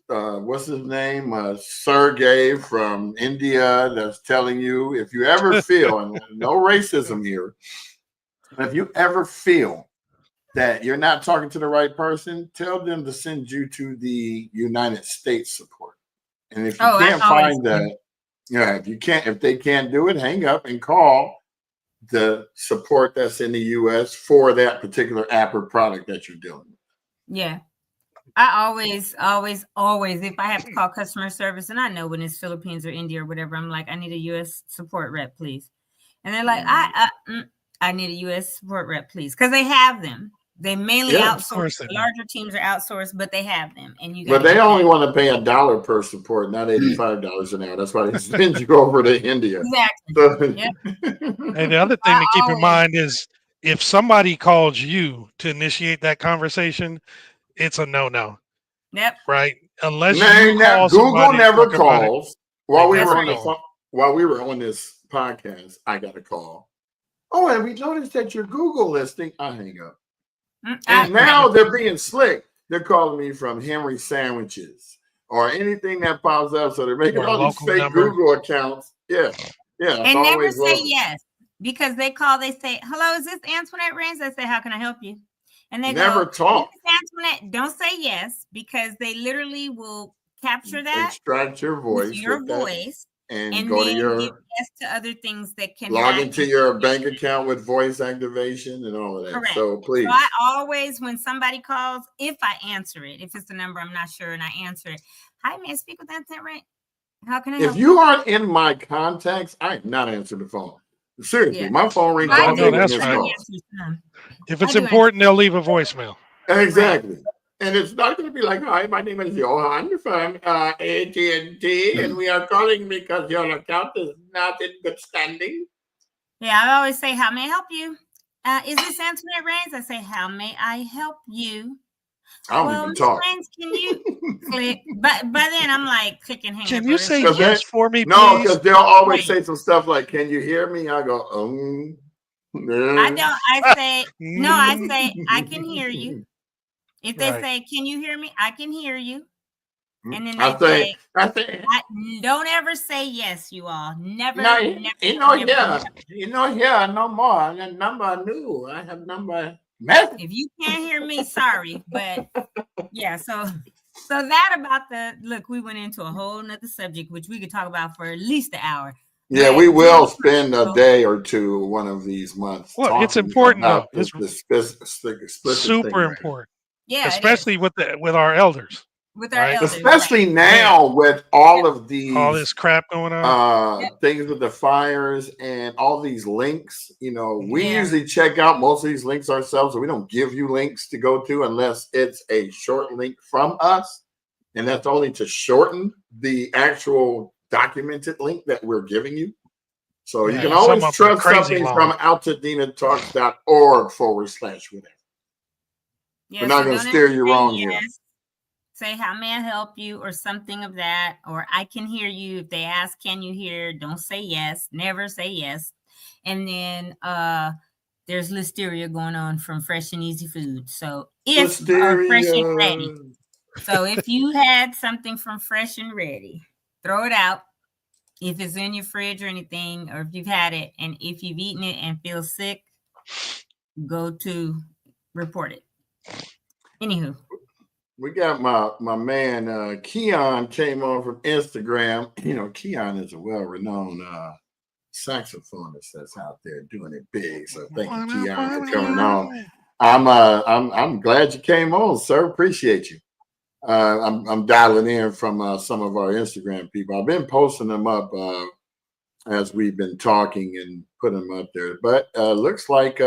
what's his name, Sergey from India, that's telling you if you ever feel, and no racism here, if you ever feel that you're not talking to the right person, tell them to send you to the United States support. And if you can't find that, if they can't do it, hang up and call the support that's in the US for that particular app or product that you're dealing with. Yeah. I always, if I have to call customer service, and I know when it's Philippines or India or whatever, I'm like, I need a US support rep, please. And they're like, I need a US support rep, please. Because they have them. They mainly outsource. The larger teams are outsourced, but they have them. And but they only want to pay $1 per support, not $85 an hour. That's why they send you over to India. Exactly. So, and the other thing to keep in mind is if somebody calls you to initiate that conversation, it's a no-no. Yep. Right. Unless you call Google never calls. While we were on this podcast, I got a call. Oh, and we noticed that your Google listing. I hang up. And now they're being slick. They're calling me from Henry Sandwiches or anything that pops up. So they're making all these fake Google accounts. Yeah. And never say yes, because they call, they say, hello, is this Antoinette Rains? I say, how can I help you? And they never talk. Antoinette, don't say yes, because they literally will capture that. Extract your voice. And go to your yes to other things that can log into your bank account with voice activation and all of that. Correct. So please. So I always, when somebody calls, if I answer it, if it's the number I'm not sure and I answer it, hi, may I speak with that right? How can I help you? If you aren't in my contacts, I not answer the phone. Seriously, my phone rings all day. If it's important, they'll leave a voicemail. Exactly. And it's not going to be like, hi, my name is Johan from AT&T, and we are calling because your account is not in good standing. Yeah, I always say, how may I help you? Is this Antoinette Rains? I say, how may I help you? I don't even talk. Rains, can you click? But then I'm like, click and hang. Can you say yes for me, please? No, because they'll always say some stuff like, can you hear me? I go, I don't. I say, no, I say, I can hear you. If they say, can you hear me? I can hear you. And then they say, don't ever say yes, you all. Never. No, no more. The number new. I have number. If you can't hear me, sorry. But yeah, so that about look, we went into a whole nother subject, which we could talk about for at least an hour. Yeah, we will spend a day or two one of these months Well, it's talking important though. about It's this explicit super thing. Right? important, Yeah, especially with our elders, with our right? elders, Especially right. now with all Yep. of All these this crap going on. things with the fires and all these links. You know, we Yeah. usually check out most of these links ourselves, so we don't give you links to go to unless it's a short link from us, and that's only to shorten the actual documented link that we're giving you. So you Yeah, can some always of them are trust crazy something long. from altadinatalks.org/whatever. Yeah, We're not so going to don't steer ever you say wrong here. yes. Say, how may I help you, or something of that, or I can hear you. If they ask, can you hear? Don't say yes. Never say yes. And then there's listeria going on from Fresh and Easy Food. So if Fresh and Ready. Listeria. So if you had something from Fresh and Ready, throw it out. If it's in your fridge or anything, or if you've had it, and if you've eaten it and feel sick, go to report it. Anywho. We got my man Keon came on from Instagram. You know, Keon is a well-renowned saxophonist that's out there doing it big. So thank you, Keon, for coming on. I'm glad you came on, sir. Appreciate you. I'm dialing in from some of our Instagram people. I've been posting them up as we've been talking and putting them up there. But looks like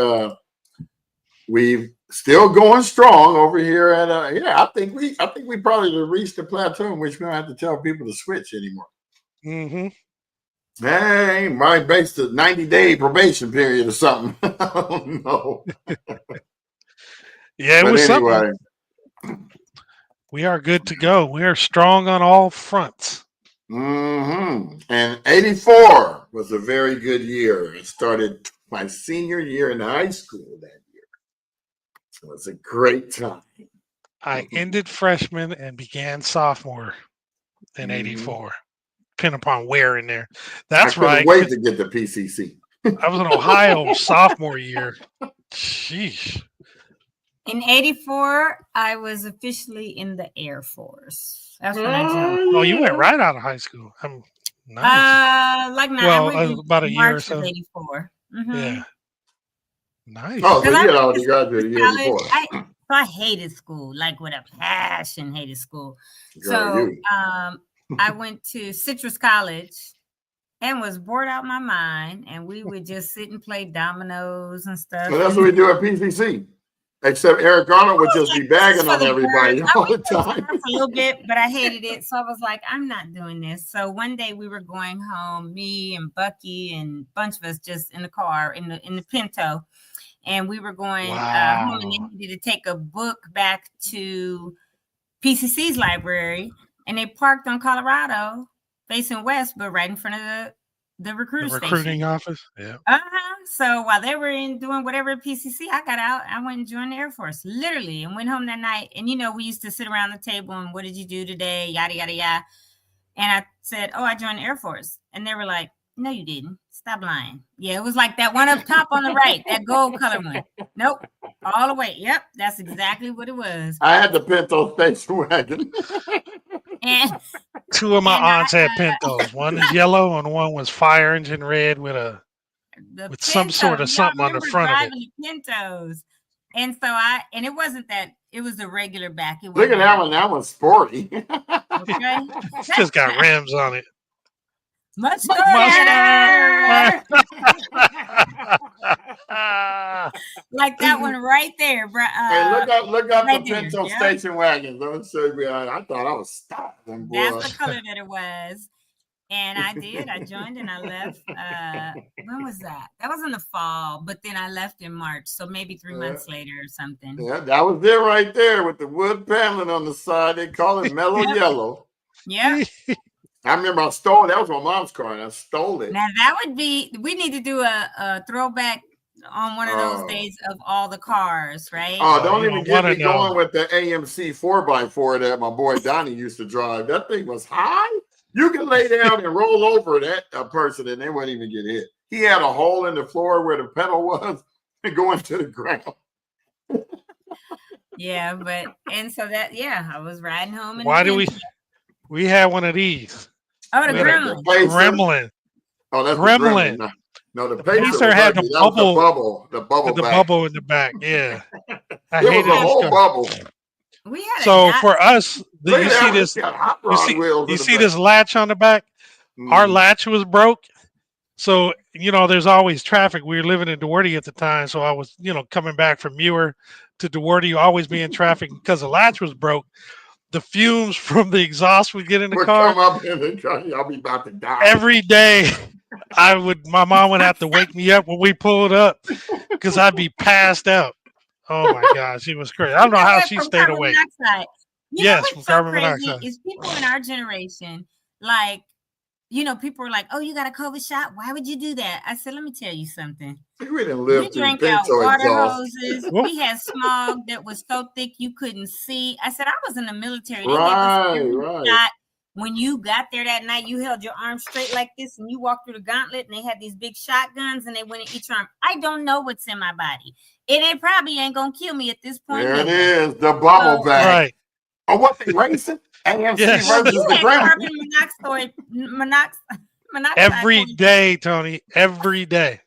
we've still going strong over here at I think we probably reached the plateau in which we don't have to tell people to switch anymore. Mm-hmm. Hey, might base the 90-day probation period or something. I don't know. Yeah, it but was anyway, something. We are good to go. We are strong on all fronts. And 84 was a very good year. It started my senior year in high school that year. It was a great time. I ended freshman and began sophomore in 84. Depending upon where in there. That's I couldn't right. wait to get the PCC. I was in Ohio sophomore year. Sheesh. In 84, I was officially in the Air Force. That's when I joined. Oh, you went right out of high school. I'm nice. Like well, I went about a year or March so. of 84. Mm-hmm. Yeah. Nice. Oh, so you had already graduated the year before. I hated school, like with a passion, hated school. Girl, I went to Citrus College and was bored out my mind, and we would just sit and play dominoes and stuff. Well, that's what we do at PCC. Except Eric Arnold would just be bagging on everybody all the time. For a little bit, but I hated it. So I was like, I'm not doing this. So one day we were going home, me and Bucky and a bunch of us just in the car, in the Pinto. And we were going home, and they needed to take a book back to PCC's library. And they parked on Colorado, facing west, but right in front of the recruiting office. Yeah. So while they were doing whatever at PCC, I got out. I went and joined the Air Force, literally, and went home that night. And we used to sit around the table and, what did you do today? Yada yada yada. And I said, oh, I joined the Air Force, and they were like, no, you didn't. Stop lying. Yeah, it was like that one up top on the right, that gold color one. Nope, all the way. Yep, that's exactly what it was. I had the Pinto station wagon. And two of my aunts had Pintos. One is yellow and one was fire engine red with some sort of something on the front of it. Pintos. And so it wasn't that, it was the regular back. It Look at that one. That one's sporty. Okay. It's just got rims on it. Much better. Like that one right there, bro. Hey, look up right the Pinto station wagon. Don't show me. I thought I was stopping. That's the color that it was. And I did. I joined and I left. When was that? That was in the fall, but then I left in March. So maybe 3 months later or something. Yeah, that was it right there with the wood paneling on the side. They call it mellow yellow. Yeah. I remember I stole it. That was my mom's car, and I stole it. Now that would be. We need to do a throwback on one of those days of all the cars, right? Oh, don't even get me going with the AMC 4x4 that my boy Donnie used to drive. That thing was high. You can lay down and roll over that person, and they wouldn't even get hit. He had a hole in the floor where the pedal was and going to the ground. Yeah, I was riding home. Why do we had one of these? Oh, the Gremlin. Gremlin. Oh, that's Gremlin. the Gremlin. No, the The Pacer Pacer was had ugly. the That was bubble, the bubble the back. bubble in the back. Yeah, I It was hated a this whole car. bubble. We had a So dot. for us, Look you at see that. It's this, got hot rod wheels you in the see back. this latch on the back. Our Mhm. latch was broke. So, there's always traffic. We were living in Duarte at the time. So I was, coming back from Muir to Duarte, always be in traffic because the latch was broke. The fumes from the exhaust would get in the Would car. come up in the car. Y'all be about to die. Every day, my mom would have to wake me up when we pulled up because I'd be passed out. Oh my gosh, it was crazy. I don't know how she From stayed carbon awake. monoxide. You know Yes, from what's so carbon crazy monoxide. is people in our generation, like, people are like, "Oh, you got a COVID shot? Why would you do that?" I said, "Let me tell you something. We didn't We live through drank out Pinto water exhaust. hoses. Whoop. We had smog that was so thick you couldn't see." I said, "I was in the military. They gave Right, us every right. shot. When you got there that night, you held your arm straight like this and you walked through the gauntlet and they had these big shotguns and they went in each arm. I don't know what's in my body. It probably ain't going to kill me at this point. There it anyway. is, the bubble So- bag. Right. Oh, what they racing? AMC Yes. Well, versus you the had Gremlin. carbon monoxide Every poisoning. day, Tony. Every day.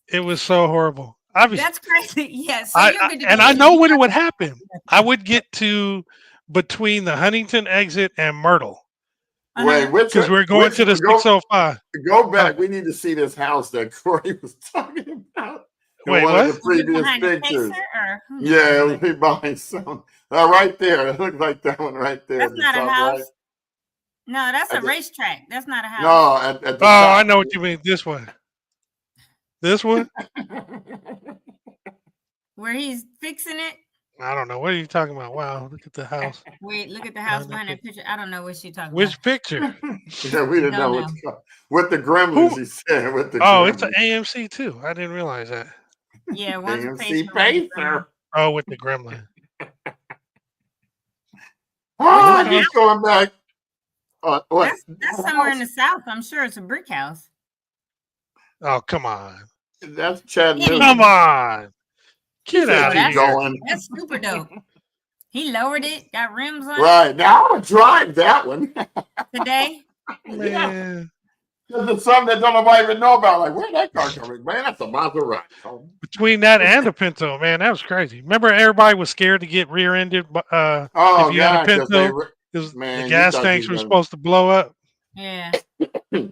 It was so horrible. Obviously, That's crazy. Yeah. So you're good to and go. I know when it would happen. I would get to between the Huntington exit and Myrtle Wait, which because we're going to the go 605. go back? We need to see this house that Corey was talking about in Wait, one what? of the Was it previous behind the pictures. Pacer or who knows? Yeah, it was behind some. Right there. It looked like that one right there. That's at the not a top house. right. No, that's At a the- racetrack. That's not a house. No, at the Oh, top. I know what you mean. This one. This one? Where he's fixing it. I don't know. What are you talking about? Wow, look at the house. Wait, look at the house Behind that behind that picture. I don't know what she's talking Which about. picture? Yeah, we didn't know Don't with the Gremlins. He said with the Oh, it's Gremlins. an AMC too. I didn't realize that. Yeah, one's a AMC Pacer. one's a Gremlin. Pacer. Oh, with the gremlin. Oh, Which one? he's going back. What? That's somewhere in the south. I'm sure it's a brick house. Oh, come on. That's Chattanooga. Come on. Get said out of keep here. going. That's super dope. He lowered it, got rims on Right. Now I would drive that one. it today. Man. Because there's some that don't nobody even know about. Like, where'd that car come from? Man, that's a Maserati. Between that and the Pinto, man, that was crazy. Remember, everybody was scared to get rear-ended Oh, if you had a God. 'cause they Pinto re- because Man, the you gas thought tanks you were was supposed to blow up. Yeah. That's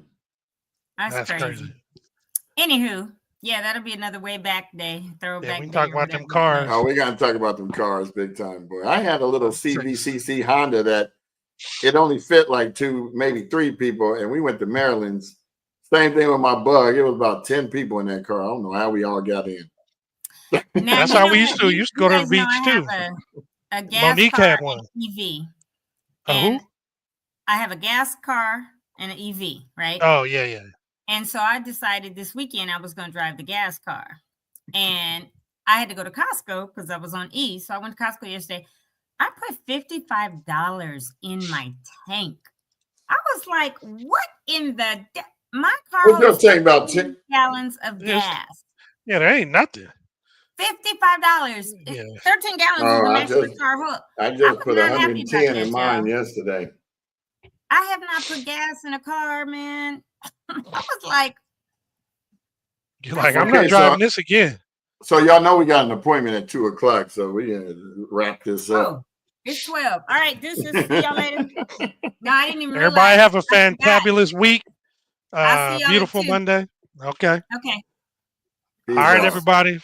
That's crazy. Anywho, yeah, that'll be another way back day. Throwback Yeah, we can day talk or about them whatever. cars. Oh, we got to talk about them cars big time, boy. I had a little CVCC Honda that it only fit like 2, maybe 3 people, and we went to Maryland's. Same thing with my Bug. It was about 10 people in that car. I don't know how we all got in. Now, That's you how know we what? used to. You Used to go to the guys know beach I too. have a gas Monique car had one. and EV. A who? And I have a gas car and an EV, right? Oh, yeah, yeah. And so I decided this weekend I was going to drive the gas car. And I had to go to Costco because I was on E. So I went to Costco yesterday. I put $55 in my tank. I was like, what in the... My car It's gonna holds take about 10 gallons of Yes. gas. Yeah, there ain't nothing. $55. Yeah. 13 gallons Oh, is the I maximum just- car hook. I I just was put not happy about 110 that, in mine y'all. yesterday. I have not put gas in a car, man. I was like, You're like, I'm Okay, not so- driving this again. So y'all know we got an appointment at 2 o'clock, so we can wrap this up. oh, it's 12. All right, deuces. See y'all later. No, I didn't even realize. Everybody have a I forgot. fantabulous week. I'll see y'all at Beautiful 2. Monday. Okay. Okay. Peace All right, out. everybody.